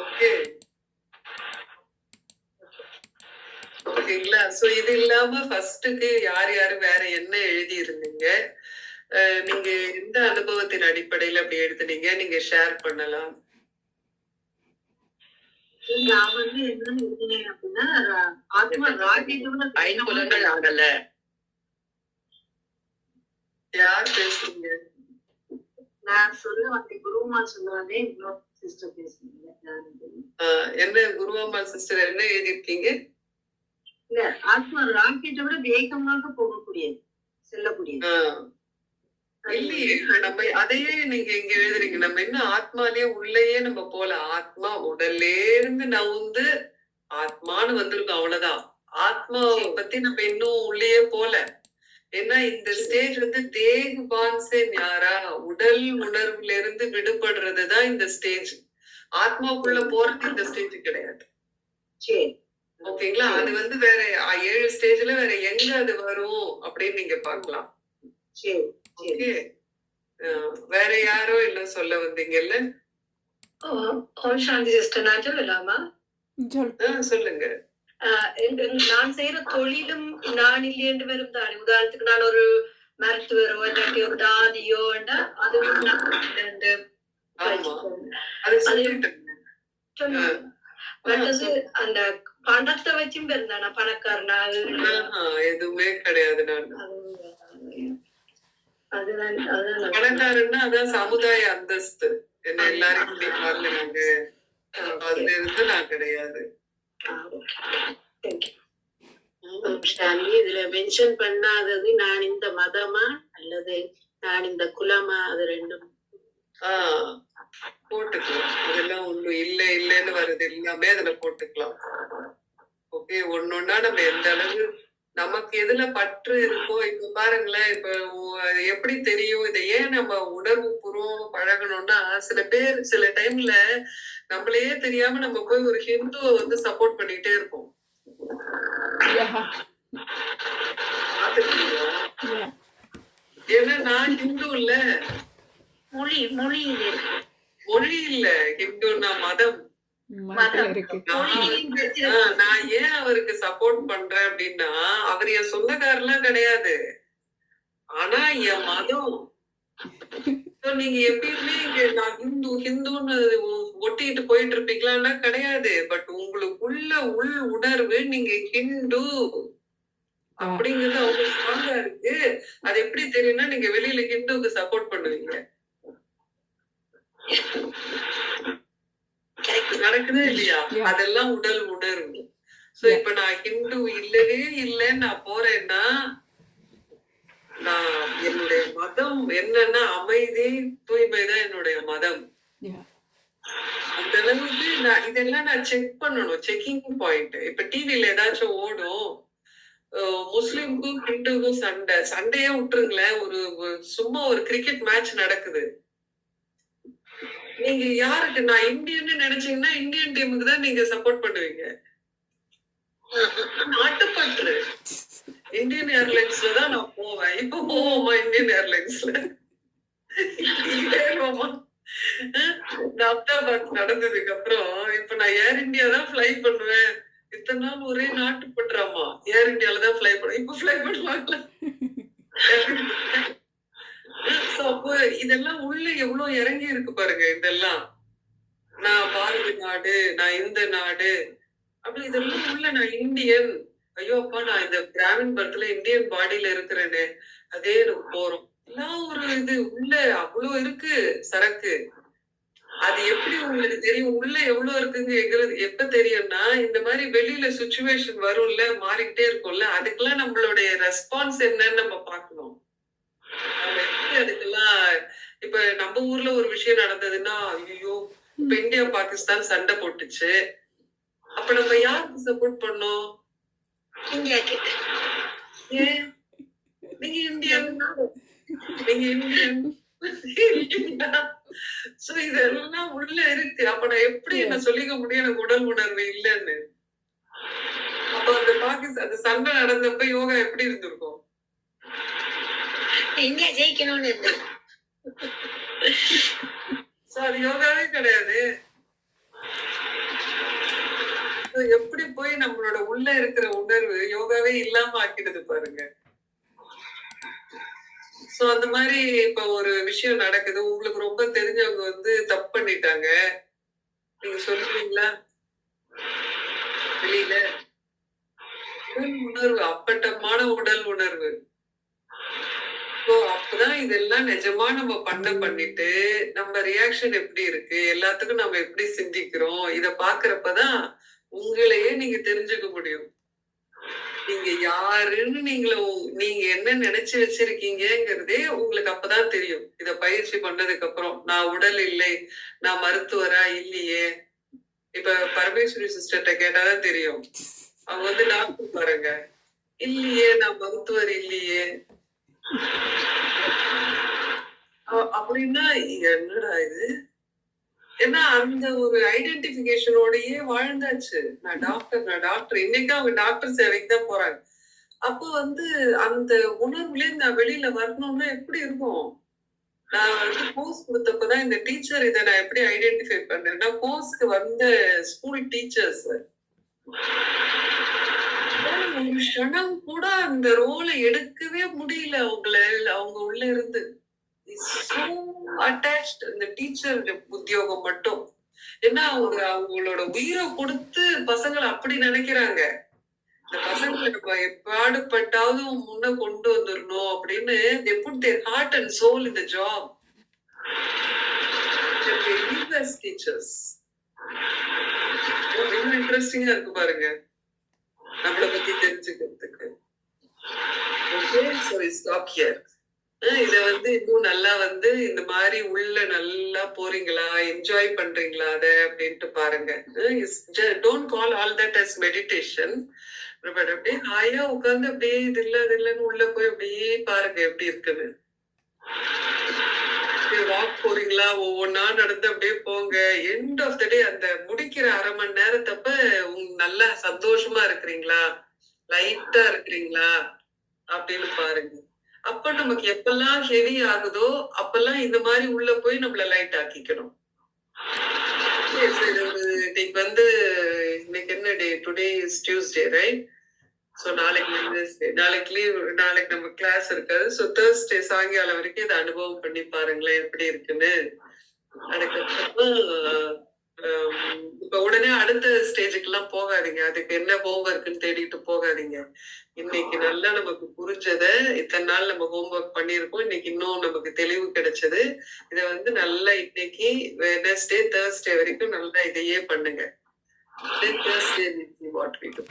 ஓகே, ஓகேங்களா? சோ இது இல்லாம ஃபர்ஸ்டுக்கு யார் யாரு வேற என்ன எழுதி இருந்தீங்க, நீங்க எந்த அனுபவத்தின் அடிப்படையில அப்படி எழுதுனீங்க, நீங்க ஷேர் பண்ணலாம். நான் வந்து என்ன எழுதினேன் அப்படின்னா, ஆத்மா ராஜ்யத்தோட ஐம்புலங்கள் ஆகல. யார் பேசுறீங்க? நான் சொல்ல வந்தேன், குருமா சொல்ல வந்தேன், இன்னொரு சிஸ்டர் பேசுறீங்க. என்ன குருவாம்மா சிஸ்டர் என்ன எழுதிருக்கீங்க? இல்ல, ஆத்மா ராக்கெட்டை விட வேகமாக போகக்கூடியது, செல்லக்கூடியது. இல்லையே, நம்ம அதையே நீங்க இங்க எழுதுறீங்க. நம்ம என்ன ஆத்மாலயே உள்ளேயே நம்ம போல, ஆத்மா உடல்ல இருந்து நவுந்து ஆத்மான்னு வந்திருக்கோம், அவ்வளவுதான். ஆத்மாவை பத்தி நம்ம இன்னும் உள்ளேயே போல. ஏன்னா இந்த ஸ்டேஜ் வந்து தேகுபான்சே ஞாரா, உடல் உணர்வுல இருந்து விடுபடுறதுதான் இந்த ஸ்டேஜ். ஆத்மாக்குள்ள போறது இந்த ஸ்டேஜ் கிடையாது. சரி ஓகேங்களா? அது வந்து வேற 7 ஸ்டேஜ்ல வேற எங்க அது வரும் அப்படின்னு நீங்க பார்க்கலாம். சரி ஓகே. வேற யாரோ இன்னும் சொல்ல வந்தீங்கல்ல? ஓம் சாந்தி சிஸ்டர், நான் சொல்லலாமா? சொல். சொல்லுங்க. நான் செய்யற தொழிலும் நான் இல்லையென்று வரும் தானே. உதாரணத்துக்கு நான் ஒரு மருத்துவரோ இல்லாட்டி ஒரு தாதியோ அதுவும் நான் இல்லைன்னு ஆமா, அது சொல்லிட்டு சொன்னேன். மற்றது அந்த பணத்தை வச்சும் இருந்தானா பணக்காரனா எதுவுமே கிடையாது. நான் அதுதான் பணக்காரன்னா அதான் சமுதாய அந்தஸ்து. என்ன எல்லாரும் இப்படி பாருங்க, அதுல இருந்து நான் கிடையாது. சாந்தி, இதுல மென்ஷன் பண்ணாதது நான் இந்த மதமா அல்லது நான் இந்த குலமா, அது ரெண்டும் போட்டுக்கலாம். அதெல்லாம் ஒண்ணும் இல்ல இல்லன்னு வருது எல்லாமே அதுல போட்டுக்கலாம். ஓகே. ஒன்னொன்னா நம்ம எந்த அளவு நமக்கு எதுல பற்று இருக்கோ, இப்ப பாருங்களேன், இப்ப எப்படி தெரியும் இதை ஏன் நம்ம உணர்வு பூர்வம் பழகணும்னா, சில பேர் சில டைம்ல நம்மளையே தெரியாம நம்ம போய் ஒரு ஹிந்துவை வந்து சப்போர்ட் பண்ணிட்டே இருப்போம். ஏன்னா நான் ஹிந்து இல்ல, மொழி மொழி இல்ல, ஹிந்துன்னா மதம். நான் ஏன் அவருக்கு சப்போர்ட் பண்றேன் அப்படின்னா, அவர் என் சொந்தக்காரெல்லாம் கிடையாது, ஆனா என் மதம். நீங்க எப்பயுமே இங்க நான் ஹிந்துன்னு ஒட்டிட்டு போயிட்டு இருப்பீங்களான்னா கிடையாது. பட் உங்களுக்குள்ள உள் உணர்வு நீங்க ஹிந்து அப்படிங்கிறது அவங்களுக்கு ஸ்ட்ராங்கா இருக்கு. அது எப்படி தெரியும்னா, நீங்க வெளியில ஹிந்துவுக்கு சப்போர்ட் பண்ணுவீங்க. நடக்குதா இல்லையா? அதெல்லாம் உடல் உணர்வு. சோ இப்ப நான் ஹிந்து இல்லவே இல்லைன்னு நான் போறேன்னா, நான் என்னுடைய மதம் என்னன்னா அமைதி தூய்மைதான் என்னுடைய மதம். அந்த அளவுக்கு நான் இதெல்லாம் நான் செக் பண்ணணும். Checking point. இப்ப டிவில ஏதாச்சும் ஓடும், முஸ்லிம்க்கும் ஹிந்துக்கும் சண்டையே விட்டுருங்களேன், சும்மா ஒரு கிரிக்கெட் மேட்ச் நடக்குது, நீங்க யாருக்கு நான் இந்தியன்னு நினைச்சீங்கன்னா இந்தியன் டீமுக்கு தான் நீங்க சப்போர்ட் பண்ணுவீங்க. நாட்டுப்பற்று. இந்தியன் ஏர்லைன்ஸ்ல தான் நான் போவேன். இப்ப போவோமா இந்தியன் ஏர்லைன்ஸ்ல? இந்த அப்தாபாத் நடந்ததுக்கு அப்புறம் இப்ப நான் ஏர் இந்தியா தான் ஃபிளை பண்ணுவேன். இத்தனை நாள் ஒரே நாட்டுப்பற்றாமா, ஏர் இந்தியால தான் ஃபிளை பண்ணுவேன். இப்ப ஃபிளை பண்ணுவாங்கல்ல. அப்போ இதெல்லாம் உள்ள எவ்வளவு இறங்கி இருக்கு பாருங்க. இதெல்லாம் நான் பாரதி நாடு, நான் இந்த நாடு அப்படி இதெல்லாம் உள்ள நான் இந்தியன். ஐயோ அப்பா, நான் இந்த கிராமின் பர்த்ல இந்தியன் பாடியில இருக்கிறேன்னு அதே எனக்கு போறோம். எல்லாம் ஒரு இது உள்ள அவ்வளவு இருக்கு சரக்கு. அது எப்படி உங்களுக்கு தெரியும் உள்ள எவ்வளவு இருக்குங்கிறது? எப்ப தெரியும்னா, இந்த மாதிரி வெளியில சுச்சுவேஷன் வரும்ல, மாறிக்கிட்டே இருக்கும்ல, அதுக்கெல்லாம் நம்மளுடைய ரெஸ்பான்ஸ் என்னன்னு நம்ம பார்க்கணும். அதுக்கெல்லாம் இப்ப நம்ம ஊர்ல ஒரு விஷயம் நடந்ததுன்னா, ஐயோ இப்ப இந்தியா பாகிஸ்தான் சண்டை போட்டுச்சு, அப்ப நம்ம யாருக்கு சப்போர்ட் பண்ணோம்? இந்தியாக்கு. ஏன் நீங்க இந்தியன், நீங்க இந்தியன். சோ இதெல்லாம் உள்ள இருக்கு. அப்ப நான் எப்படி என்ன சொல்லிக்க முடியும் எனக்கு உடல் உணர்வு இல்லைன்னு? அப்ப அந்த பாகிஸ்தான் அந்த சண்டை நடந்தப்ப யோகா எப்படி இருந்திருக்கும்? இந்தியா ஜெயிக்கணும்னு இருந்து. அது யோகாவே கிடையாது. எப்படி போய் நம்மளோட உள்ள இருக்கிற உணர்வு யோகாவே இல்லாம ஆக்கிடுது பாருங்க. சோ அந்த மாதிரி இப்ப ஒரு விஷயம் நடக்குது, உங்களுக்கு ரொம்ப தெரிஞ்சவங்க வந்து தப்பு பண்ணிட்டாங்க, நீங்க சொல்லுவீங்களா? வெளியில உடல் உணர்வு, அப்பட்டமான உடல் உணர்வு. அப்பதான் இதெல்லாம் நிஜமா நம்ம பண்ணிட்டு நம்ம ரியாக்ஷன் எப்படி இருக்கு, எல்லாத்துக்கும் நம்ம எப்படி சிந்திக்கிறோம், இத பாக்குறப்பதான் உங்களையே நீங்க தெரிஞ்சுக்க முடியும். நீங்க யாருன்னு நீங்க என்ன நினைச்சு வச்சிருக்கீங்கிறதே உங்களுக்கு அப்பதான் தெரியும். இத பயிற்சி பண்ணதுக்கு அப்புறம், நான் உடல் இல்லை, நான் மருத்துவரா இல்லையே. இப்ப பரமேஸ்வரி சிஸ்டர்கிட்ட கேட்டாதான் தெரியும், அவங்க வந்து டாக்டர் பாருங்க, இல்லையே நான் மருத்துவர் இல்லையே அப்படின்னா என்னடா இது? ஏன்னா அந்த ஒரு ஐடென்டிபிகேஷனோடயே வாழ்ந்தாச்சு. நான் டாக்டர் இன்னைக்கு அவங்க டாக்டர் சேவைக்கு தான் போறாங்க. அப்போ வந்து அந்த உணர்வுலேயே நான் வெளியில வரணும்னா எப்படி இருக்கும்? நான் வந்து கோர்ஸ் கொடுத்தப்பதான் இந்த டீச்சர் இதை நான் எப்படி ஐடென்டிஃபை பண்றேன்னா, கோர்ஸ்க்கு வந்த ஸ்கூல் டீச்சர்ஸ் ஒரு க்ஷணம் கூட அந்த ரோலை எடுக்கவே முடியல அவங்க உள்ள இருந்து. அட்டாச்ட் அந்த டீச்சர் உத்தியோகம் மட்டும். ஏன்னா அவங்களோட உயிரை கொடுத்து பசங்களை அப்படி நினைக்கிறாங்க. இந்த பசங்களை நம்ம பாடுபட்டாவது முன்ன கொண்டு வந்துடணும் அப்படின்னு they put their heart and soul in the job. They live as teachers. ரொம்ப இன்ட்ரெஸ்டிங்கா இருக்கு பாருங்க நம்மளை பத்தி தெரிஞ்சுக்கிறதுக்கு. Okay, so we stop here. இத வந்து இன்னும் நல்லா வந்து இந்த மாதிரி உள்ள நல்லா போறீங்களா, என்ஜாய் பண்றீங்களா அத அப்படின்ட்டு பாருங்க. Don't call all that as meditation. But அப்படியே ஹாயா உட்கார்ந்து அப்படியே இது இல்லன்னு உள்ள போய் அப்படியே பாருங்க எப்படி இருக்குன்னு. வாக் போறீங்களா, ஒவ்வொன்னா நடந்து அப்படியே போங்க. எண்ட் ஆஃப் த டே அந்த முடிக்கிற அரை மணி நேரத்தப்ப நல்லா சந்தோஷமா இருக்கிறீங்களா, லைட்டா இருக்கிறீங்களா அப்படின்னு பாருங்க. அப்ப நமக்கு எப்பெல்லாம் ஹெவி ஆகுதோ அப்பெல்லாம் இந்த மாதிரி உள்ள போய் நம்மள லைட் ஆக்கிக்கணும். இன்னைக்கு வந்து இன்னைக்கு என்ன day? Today is Tuesday, right? So நாளைக்கு வெட்னஸ்டே, நாளைக்கு லீவ், நாளைக்கு நம்ம கிளாஸ் இருக்காது. ஸோ தேர்ஸ்டே சாயங்காலம் வரைக்கும் இதை அனுபவம் பண்ணி பாருங்களேன் எப்படி இருக்குன்னு. அதுக்கப்புறம் இப்ப உடனே அடுத்த ஸ்டேஜுக்கு எல்லாம் போகாதீங்க. அதுக்கு என்ன ஹோம்ஒர்க்னு தேடிட்டு போகாதீங்க. இன்னைக்கு நல்லா நமக்கு புரிஞ்சத இத்தனை நாள் நம்ம ஹோம்ஒர்க் பண்ணியிருக்கோம். இன்னைக்கு இன்னும் நமக்கு தெளிவு கிடைச்சது. இதை வந்து நல்லா இன்னைக்கு வெட்னஸ்டே தேர்ஸ்டே வரைக்கும் நல்லா இதையே பண்ணுங்க. Then Thursday we see what we do.